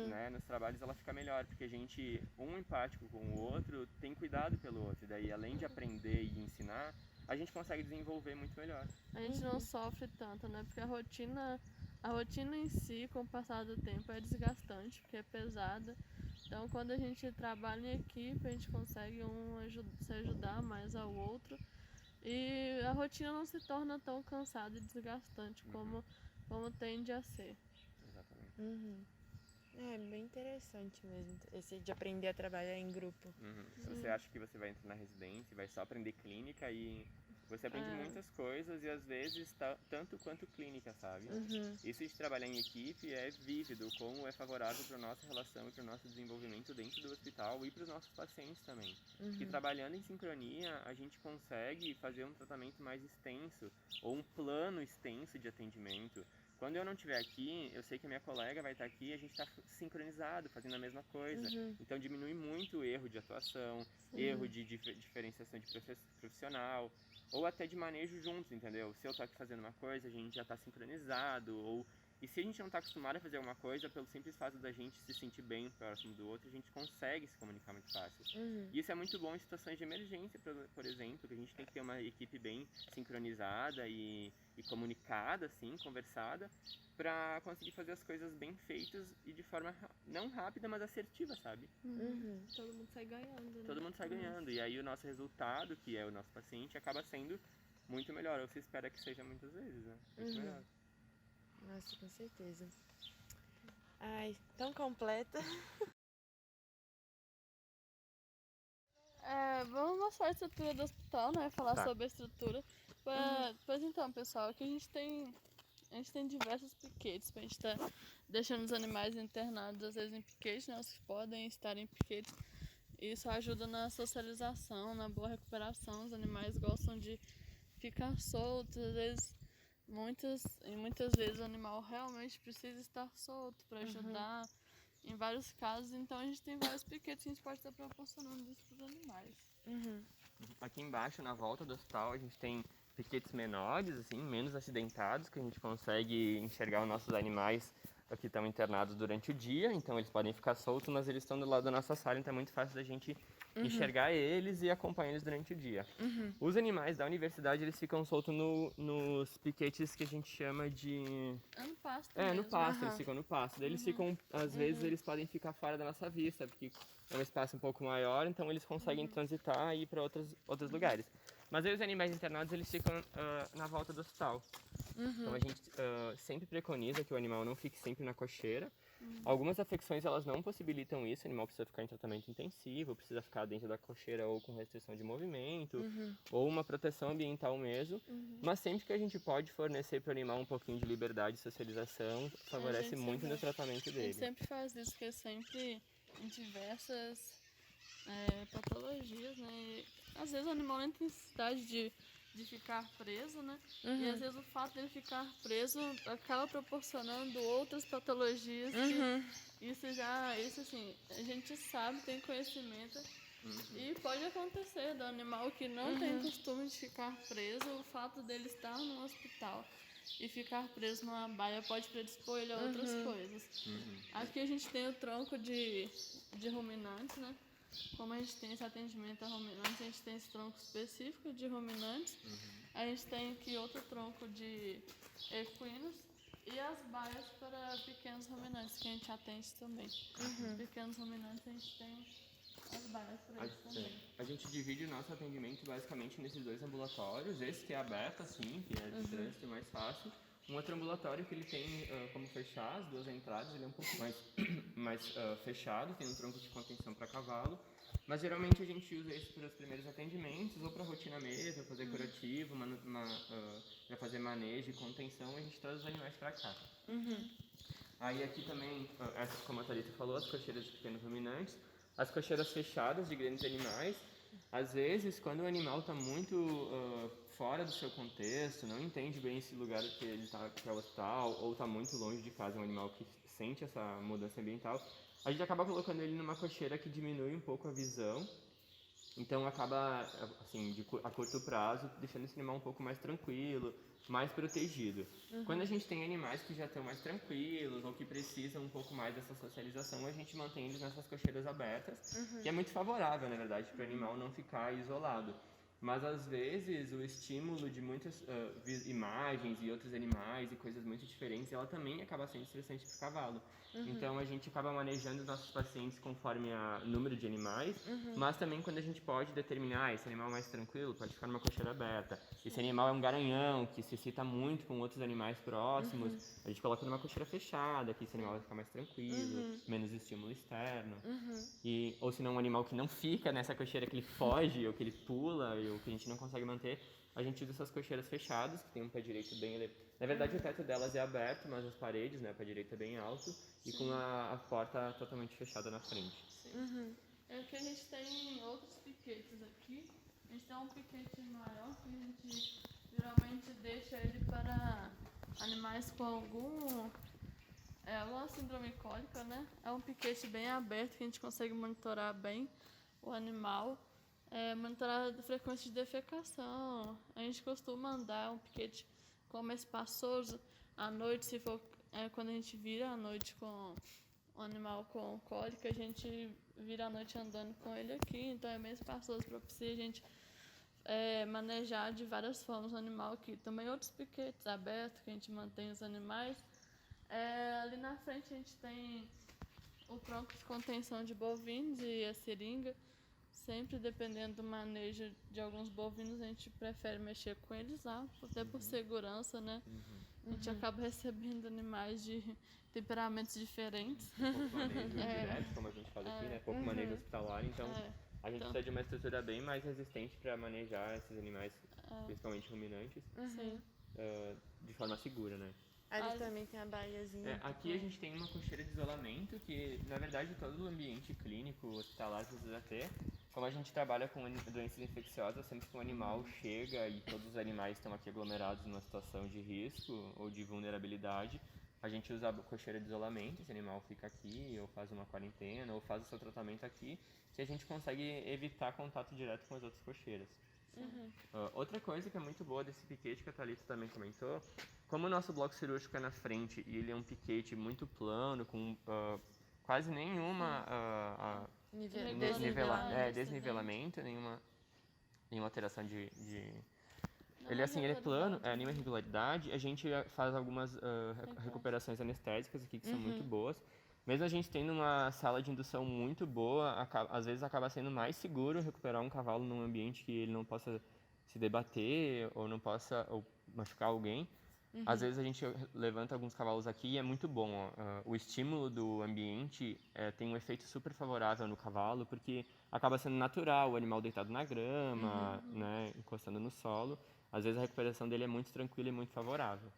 né, nos trabalhos, ela fica melhor, porque a gente, um empático com o outro, tem cuidado pelo outro, e daí além de aprender e ensinar, a gente consegue desenvolver muito melhor. A gente não sofre tanto, né? Porque a rotina em si, com o passar do tempo, é desgastante, porque é pesada. Então, quando a gente trabalha em equipe, a gente consegue se ajudar mais ao outro. E a rotina não se torna tão cansada e desgastante como tende a ser. Exatamente. É bem interessante mesmo, esse de aprender a trabalhar em grupo. Se você acha que você vai entrar na residência e vai só aprender clínica, e você aprende muitas coisas e às vezes tanto quanto clínica, sabe? Isso de trabalhar em equipe é vívido, como é favorável para a nossa relação e para o nosso desenvolvimento dentro do hospital e para os nossos pacientes também. E trabalhando em sincronia, a gente consegue fazer um tratamento mais extenso ou um plano extenso de atendimento. Quando eu não estiver aqui, eu sei que a minha colega vai estar aqui e a gente está sincronizado, fazendo a mesma coisa. Então diminui muito o erro de atuação, erro de diferenciação de profissional, ou até de manejo juntos, entendeu? Se eu estou aqui fazendo uma coisa, a gente já está sincronizado, e se a gente não está acostumado a fazer uma coisa, pelo simples fato da gente se sentir bem próximo do outro, a gente consegue se comunicar muito fácil. E isso é muito bom em situações de emergência, por exemplo, que a gente tem que ter uma equipe bem sincronizada e comunicada, assim, conversada, para conseguir fazer as coisas bem feitas e de forma não rápida, mas assertiva, sabe? Todo mundo sai ganhando, né? Todo mundo sai ganhando, e aí o nosso resultado, que é o nosso paciente, acaba sendo muito melhor, ou se espera que seja muitas vezes, né? Muito melhor. Nossa, com certeza. Ai, tão completa. Vamos mostrar a estrutura do hospital, né? Falar Tá. sobre a estrutura. Pois então, pessoal, aqui a gente tem diversos piquetes pra gente estar deixando os animais internados, às vezes em piquete, né? Os que podem estar em piquete. Isso ajuda na socialização, na boa recuperação. Os animais gostam de ficar soltos, às vezes, muitas vezes o animal realmente precisa estar solto para ajudar em vários casos. Então a gente tem vários piquetes que a gente pode estar proporcionando isso para os animais. Aqui embaixo, na volta do hospital, a gente tem piquetes menores, assim, menos acidentados, que a gente consegue enxergar os nossos animais que estão internados durante o dia, então eles podem ficar soltos, mas eles estão do lado da nossa sala, então é muito fácil da gente enxergar eles e acompanhar eles durante o dia. Os animais da universidade, eles ficam soltos nos piquetes que a gente chama de... No pasto no mesmo. pasto, eles ficam no pasto. Daí eles ficam, às vezes, eles podem ficar fora da nossa vista, porque é um espaço um pouco maior, então eles conseguem transitar e ir para outros lugares. Mas aí os animais internados, eles ficam na volta do hospital. Então a gente sempre preconiza que o animal não fique sempre na cocheira. Algumas afecções, elas não possibilitam isso, o animal precisa ficar em tratamento intensivo, precisa ficar dentro da cocheira ou com restrição de movimento, ou uma proteção ambiental mesmo. Mas sempre que a gente pode fornecer para o animal um pouquinho de liberdade e socialização, favorece muito no tratamento A dele. gente sempre faz isso, porque sempre em diversas patologias, né? E, às vezes o animal não tem necessidade de ficar preso, né? E às vezes o fato dele ficar preso acaba proporcionando outras patologias. Isso assim, a gente sabe, tem conhecimento. E pode acontecer do animal que não tem costume de ficar preso, o fato dele estar no hospital e ficar preso numa baia pode predispor ele a outras coisas. Aqui a gente tem o tronco de ruminantes, né? Como a gente tem esse atendimento a ruminantes, a gente tem esse tronco específico de ruminantes. A gente tem aqui outro tronco de equinos e as baias para pequenos ruminantes que a gente atende também. Pequenos ruminantes a gente tem as baias para eles também. A gente divide o nosso atendimento basicamente nesses 2 ambulatórios. Esse que é aberto, assim, que é de trânsito mais fácil. Um outro ambulatório que ele tem como fechar as 2 entradas, ele é um pouco mais fechado, tem um tronco de contenção para cavalo. Mas geralmente a gente usa esse para os primeiros atendimentos, ou para rotina mesmo, para fazer curativo, para fazer manejo e contenção, a gente traz os animais para cá. Aí aqui também, como a Thalita falou, as cocheiras de pequenos ruminantes, as cocheiras fechadas de grandes animais. Às vezes, quando o animal está muito fora do seu contexto, não entende bem esse lugar que ele está, que é o hospital, ou está muito longe de casa, um animal que sente essa mudança ambiental, a gente acaba colocando ele numa cocheira que diminui um pouco a visão. Então acaba, assim, a curto prazo, deixando esse animal um pouco mais tranquilo, mais protegido. Quando a gente tem animais que já estão mais tranquilos ou que precisam um pouco mais dessa socialização, a gente mantém eles nessas cocheiras abertas, que é muito favorável, na verdade, para o animal não ficar isolado. Mas às vezes o estímulo de muitas imagens e outros animais e coisas muito diferentes, ela também acaba sendo estressante para o cavalo. Então a gente acaba manejando os nossos pacientes conforme o número de animais, mas também quando a gente pode determinar, esse animal é mais tranquilo, pode ficar numa cocheira aberta. Esse animal é um garanhão, que se excita muito com outros animais próximos, a gente coloca numa cocheira fechada, que esse animal vai ficar mais tranquilo, menos estímulo externo. Ou se não, um animal que não fica nessa cocheira, que ele foge, ou que ele pula, ou que a gente não consegue manter, a gente usa essas cocheiras fechadas, que tem um pé direito bem... Na verdade, o teto delas é aberto, mas as paredes, né, o pé direito é bem alto, e com a porta totalmente fechada na frente. É que a gente tem outros piquetes aqui. A gente tem um piquete maior que a gente geralmente deixa ele para animais com alguma síndrome cólica, né? É um piquete bem aberto que a gente consegue monitorar bem o animal. Monitorar a frequência de defecação. A gente costuma andar um piquete como espaçoso à noite, se for quando a gente vira à noite com um animal com cólica, a gente vira à noite andando com ele aqui, então é bem espaçoso, propicia a gente manejar de várias formas o animal aqui. Também outros piquetes abertos que a gente mantém os animais. Ali na frente a gente tem o tronco de contenção de bovinos e a seringa. Sempre dependendo do manejo de alguns bovinos, a gente prefere mexer com eles lá, até por segurança, né? A gente acaba recebendo animais de temperamentos diferentes. Pouco manejo direto, como a gente fala aqui, né? Pouco manejo hospitalar, então a gente precisa de uma estrutura bem mais resistente para manejar esses animais, principalmente ruminantes, de forma segura, né? Ali também tem a baiazinha. Aqui a gente tem uma cocheira de isolamento que, na verdade, todo o ambiente clínico, hospitalar, precisa ter. Como a gente trabalha com doenças infecciosas, sempre que um animal chega e todos os animais estão aqui aglomerados numa situação de risco ou de vulnerabilidade, a gente usa a cocheira de isolamento, esse animal fica aqui, ou faz uma quarentena, ou faz o seu tratamento aqui, que a gente consegue evitar contato direto com as outras cocheiras. Outra coisa que é muito boa desse piquete, que a Thalita também comentou, como o nosso bloco cirúrgico é na frente e ele é um piquete muito plano, com quase nenhuma desnivelamento, nenhuma alteração de... Ele é plano, nenhuma irregularidade. A gente faz algumas recuperações anestésicas aqui que são muito boas. Mesmo a gente tendo uma sala de indução muito boa, às vezes acaba sendo mais seguro recuperar um cavalo num ambiente que ele não possa se debater ou não possa machucar alguém. Às vezes a gente levanta alguns cavalos aqui e é muito bom. O estímulo do ambiente tem um efeito super favorável no cavalo, porque acaba sendo natural, o animal deitado na grama, né, encostando no solo. Às vezes a recuperação dele é muito tranquila e muito favorável.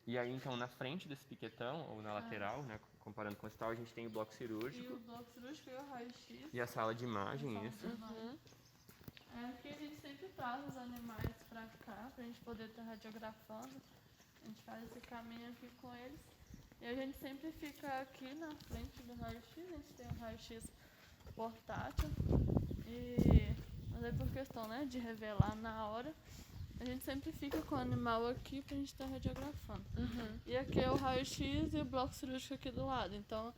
E aí, então, na frente desse piquetão, ou na lateral, né, comparando com o hospital, a gente tem o bloco cirúrgico. E o bloco cirúrgico e o raio-x. E a sala de imagem, isso. Aqui a gente sempre traz os animais pra cá, pra gente poder estar radiografando. A gente faz esse caminho aqui com eles. E a gente sempre fica aqui na frente do raio-x. A gente tem um raio-x portátil. Mas é por questão, né, de revelar na hora. A gente sempre fica com o animal aqui pra gente estar radiografando. E aqui é o raio-x e o bloco cirúrgico aqui do lado. Então,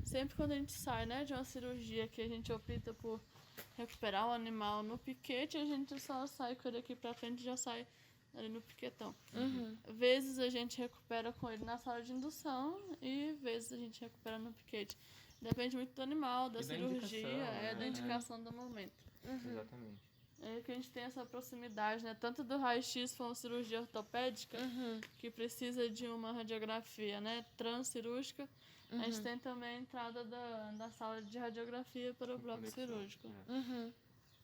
sempre quando a gente sai, né, de uma cirurgia que a gente opta por recuperar o animal no piquete, a gente só sai com ele aqui pra frente e já sai ali no piquetão. Vezes a gente recupera com ele na sala de indução e vezes a gente recupera no piquete. Depende muito do animal, da E da cirurgia, indicação, né? da indicação do momento. Exatamente. É que a gente tem essa proximidade, né? Tanto do raio-x se for uma cirurgia ortopédica, que precisa de uma radiografia, né? Transcirúrgica. A gente tem também a entrada da sala de radiografia para o bloco Conexão, cirúrgico.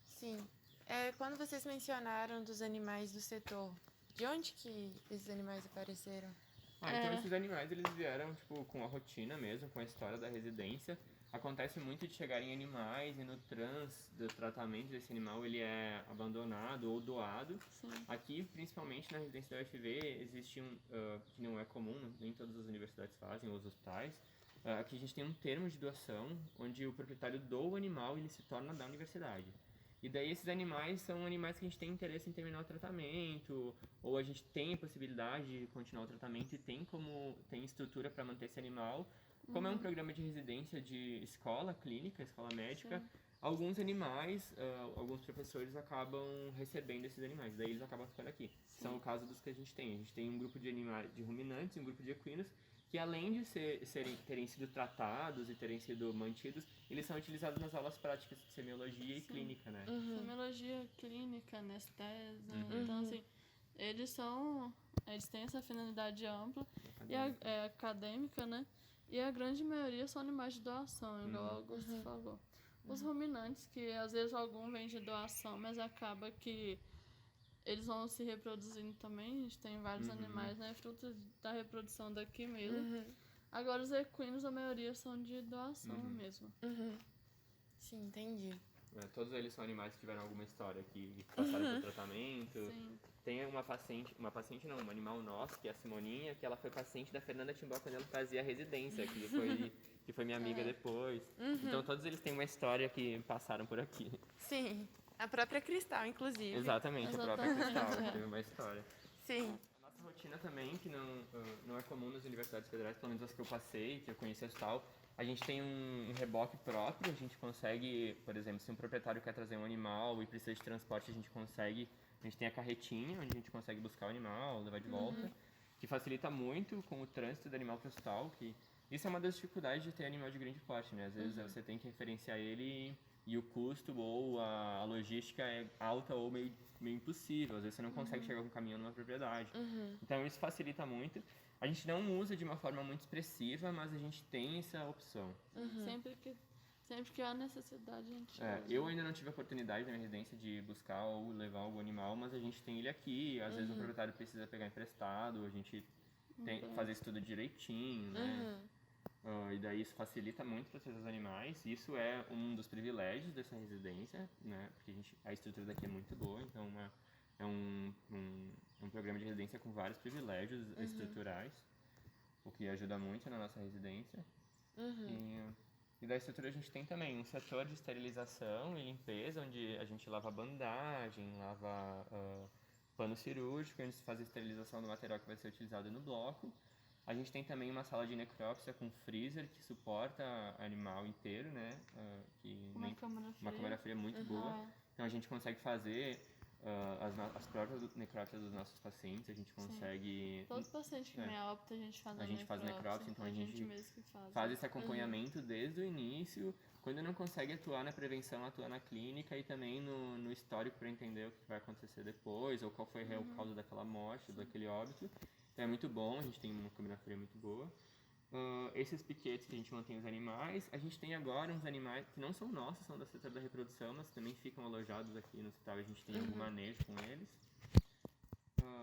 Sim. Quando vocês mencionaram dos animais do setor, de onde que esses animais apareceram? Então esses animais, eles vieram, tipo, com a rotina mesmo, com a história da residência. Acontece muito de chegarem animais e no do tratamento desse animal ele é abandonado ou doado. Sim. Aqui, principalmente na residência da UFV, existe que não é comum, nem todas as universidades fazem, ou os hospitais. Aqui a gente tem um termo de doação, onde o proprietário doa o animal e ele se torna da universidade. E daí esses animais são animais que a gente tem interesse em terminar o tratamento, ou a gente tem a possibilidade de continuar o tratamento e tem estrutura para manter esse animal. Como é um programa de residência de escola clínica, escola médica, alguns animais, alguns professores acabam recebendo esses animais, daí eles acabam ficando aqui. São o caso dos que a gente tem. A gente tem um grupo de animais, de ruminantes e um grupo de equinos, que além de terem sido tratados e terem sido mantidos, eles são utilizados nas aulas práticas de semiologia e clínica, né? Semiologia clínica, anestese, então assim, eles têm essa finalidade ampla e acadêmica, né? E a grande maioria são animais de doação, igual o Augusto falou. Os ruminantes, que às vezes algum vem de doação, mas acaba que eles vão se reproduzindo também. A gente tem vários animais, né? Frutos da reprodução daqui mesmo. Agora os equinos, a maioria são de doação mesmo. Sim, entendi. Todos eles são animais que tiveram alguma história que passaram por tratamento. Sim. Tem um animal nosso, que é a Simoninha, que ela foi paciente da Fernanda Timbó quando ela fazia a residência, que foi minha amiga depois. Então todos eles têm uma história que passaram por aqui. Sim, a própria Cristal, inclusive. Exatamente, a própria Exatamente, Cristal, teve uma história. Sim. A nossa rotina também, que não é comum nas universidades federais, pelo menos as que eu passei, que eu conheci a tal, a gente tem um reboque próprio, a gente consegue, por exemplo, se um proprietário quer trazer um animal e precisa de transporte, a gente tem a carretinha, onde a gente consegue buscar o animal, levar de volta, que facilita muito com o trânsito do animal para o hospital, que isso é uma das dificuldades de ter animal de grande porte, né? Às vezes você tem que referenciar ele e o custo ou a logística é alta ou meio impossível, às vezes você não consegue chegar com o caminhão numa propriedade. Então isso facilita muito. A gente não usa de uma forma muito expressiva, mas a gente tem essa opção. Sempre que há necessidade, a gente usa. Eu ainda não tive a oportunidade na minha residência de buscar ou levar algum animal, mas a gente tem ele aqui. Às vezes o proprietário precisa pegar emprestado, a gente tem que fazer isso tudo direitinho, né? E daí isso facilita muito para os animais. Isso é um dos privilégios dessa residência, né? Porque a estrutura daqui é muito boa, então é um programa de residência com vários privilégios estruturais, o que ajuda muito na nossa residência. E da estrutura a gente tem também um setor de esterilização e limpeza, onde a gente lava bandagem, lava pano cirúrgico, onde se faz a esterilização do material que vai ser utilizado no bloco. A gente tem também uma sala de necrópsia com freezer que suporta animal inteiro, né? Uma câmara fria muito boa. Então a gente consegue fazer as próprias necrópsias dos nossos pacientes, a gente consegue... Todo paciente que vem a óbito, a gente faz necrópsia, então a gente mesmo que faz esse acompanhamento desde o início. Quando não consegue atuar na prevenção, atua na clínica e também no histórico para entender o que vai acontecer depois, ou qual foi a real causa daquela morte, daquele óbito. Então é muito bom, a gente tem uma câmera fria muito boa. Esses piquetes que a gente mantém os animais. A gente tem agora uns animais que não são nossos, são do setor da reprodução, mas também ficam alojados aqui no hospital, a gente tem algum manejo com eles.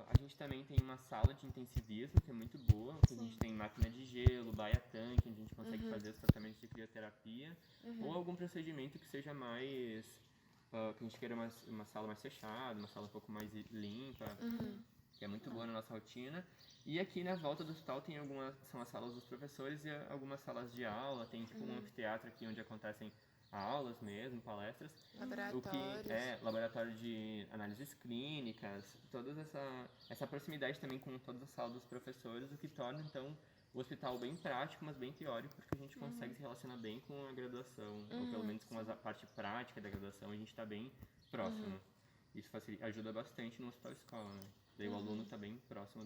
A gente também tem uma sala de intensivismo, que é muito boa, que a gente tem máquina de gelo, baia-tanque, onde a gente consegue fazer os tratamentos de crioterapia, ou algum procedimento que seja mais... que a gente queira uma sala mais fechada, uma sala um pouco mais limpa, que é muito boa na nossa rotina. E aqui na volta do hospital tem são as salas dos professores e algumas salas de aula, tem tipo um anfiteatro aqui onde acontecem aulas mesmo, palestras. Laboratórios. Laboratório de análises clínicas, toda essa proximidade também com todas as salas dos professores, o que torna então o hospital bem prático, mas bem teórico, porque a gente consegue se relacionar bem com a graduação, ou pelo menos com a parte prática da graduação, a gente está bem próximo. Isso ajuda bastante no hospital escola, né? Daí o aluno está bem próximo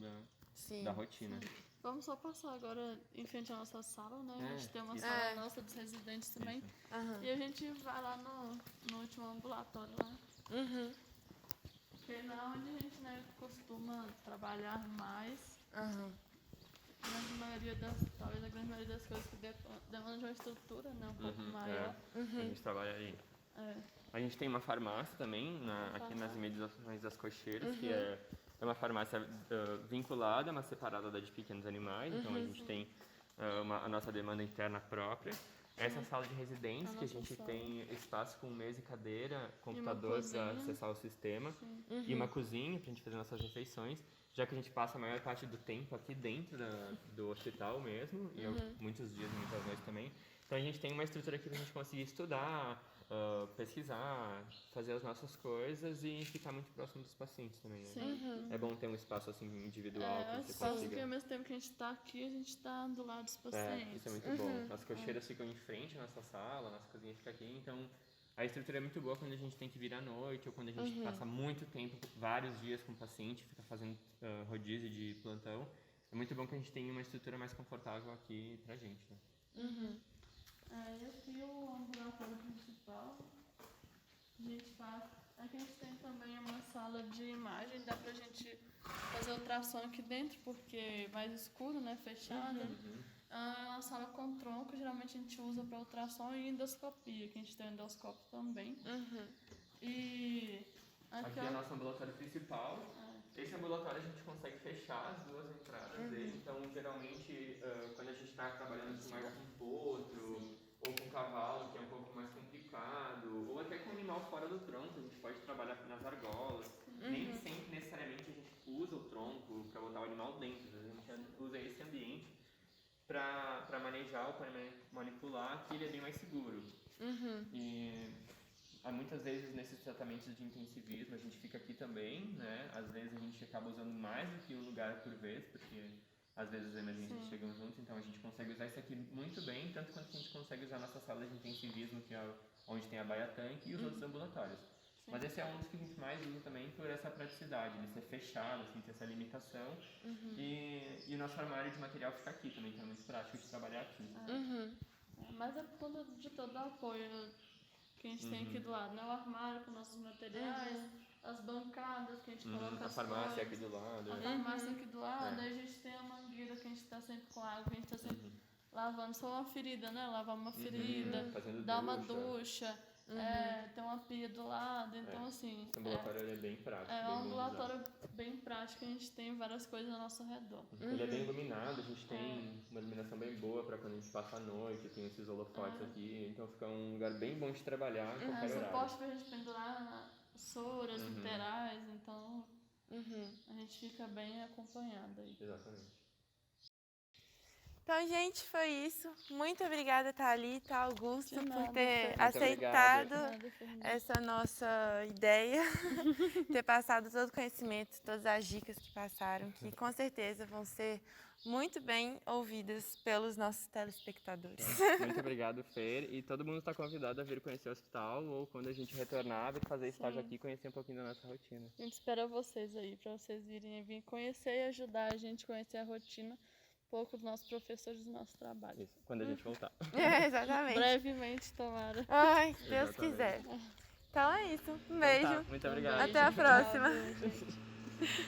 da rotina. Vamos só passar agora em frente à nossa sala, né? A gente tem uma isso. sala nossa dos residentes também. Aham. E a gente vai lá no último ambulatório lá. Uhum. Que é lá onde a gente, né, costuma trabalhar mais. Aham. Talvez a grande maioria das coisas que demandam de uma estrutura, né, um pouco maior. A gente trabalha aí. É. A gente tem uma farmácia também, aqui nas imediações das Cocheiras, que é uma farmácia vinculada, mas separada da de pequenos animais. Então a gente tem a nossa demanda interna própria. Essa sala de residência, que a gente tem espaço com mesa e cadeira, computador para acessar o sistema, e uma cozinha para a gente fazer nossas refeições, já que a gente passa a maior parte do tempo aqui dentro do hospital mesmo, e muitos dias, muitas noites também. Então a gente tem uma estrutura aqui para a gente conseguir estudar, pesquisar, fazer as nossas coisas e ficar muito próximo dos pacientes também. Né? Sim. É bom ter um espaço assim individual que você Espaço consiga. que ao mesmo tempo que a gente está aqui, a gente está do lado dos pacientes. Isso é muito bom. As cocheiras ficam em frente à nossa sala, a nossa cozinha fica aqui, então a estrutura é muito boa quando a gente tem que vir à noite ou quando a gente passa muito tempo, vários dias com o paciente, fica fazendo rodízio de plantão. É muito bom que a gente tenha uma estrutura mais confortável aqui pra gente, né? E aqui o ambulatório principal, a gente faz. Aqui a gente tem também uma sala de imagem, dá pra gente fazer ultrassom aqui dentro, porque é mais escuro, né, fechado. É uma sala com tronco, geralmente a gente usa para ultrassom e endoscopia, que a gente tem endoscópio também. E Aqui é o nosso ambulatório principal. Esse ambulatório a gente consegue fechar as duas entradas dele, então geralmente quando a gente está trabalhando com mais com potro ou com cavalo, que é um pouco mais complicado, ou até com animal fora do tronco, a gente pode trabalhar nas argolas. Nem sempre necessariamente a gente usa o tronco para botar o animal dentro, a gente usa esse ambiente para manejar ou para manipular, que ele é bem mais seguro. E muitas vezes nesses tratamentos de intensivismo a gente fica aqui também, né? Às vezes a gente acaba usando mais do que um lugar por vez, porque às vezes as emergências chegam juntos, então a gente consegue usar isso aqui muito bem, tanto quanto a gente consegue usar nossa sala de intensivismo, que é onde tem a baia-tanque, e os outros ambulatórios. Mas esse é um dos que a gente mais usa também por essa praticidade, de ser fechado, assim, ter essa limitação. E o nosso armário de material fica aqui também, que é muito prático de trabalhar aqui. Mas é por conta de todo o apoio que a gente tem aqui do lado, né? O armário com nossos materiais, as bancadas que a gente coloca A as farmácia coisas, aqui do lado. a farmácia aqui do lado, aí a gente tem a mangueira que a gente está sempre com água, que a gente está sempre lavando só uma ferida, né? Lavar uma ferida, Fazendo dar uma ducha, tem uma pia do lado, então assim... Esse ambulatório é bem prático. É bem um bom de usar. ambulatório bem prático, a gente tem várias coisas ao nosso redor. Ele é bem iluminado, a gente tem uma iluminação bem boa para quando a gente passa a noite, tem esses holofotes aqui, então fica um lugar bem bom de trabalhar em qualquer horário. Suporte pra gente pendurar soras, literais, então a gente fica bem acompanhado aí. Exatamente. Então, gente, foi isso. Muito obrigada, Thalita, Augusto, De nada, por ter Fernanda. aceitado Nada, Fernanda. essa nossa ideia, ter passado todo o conhecimento, todas as dicas que passaram, que com certeza vão ser muito bem ouvidas pelos nossos telespectadores. Muito obrigado, Fer. E todo mundo está convidado a vir conhecer o hospital ou quando a gente retornar, vir fazer estágio aqui e conhecer um pouquinho da nossa rotina. A gente espera vocês aí, para vocês virem vir conhecer e ajudar a gente a conhecer a rotina, um pouco dos nossos professores do nosso trabalho. Isso, quando a gente voltar. Exatamente. Brevemente, tomara. Ai, se Deus Exatamente. quiser. Então é isso. Um beijo. Então tá, muito obrigado. Até a próxima. Obrigada, gente.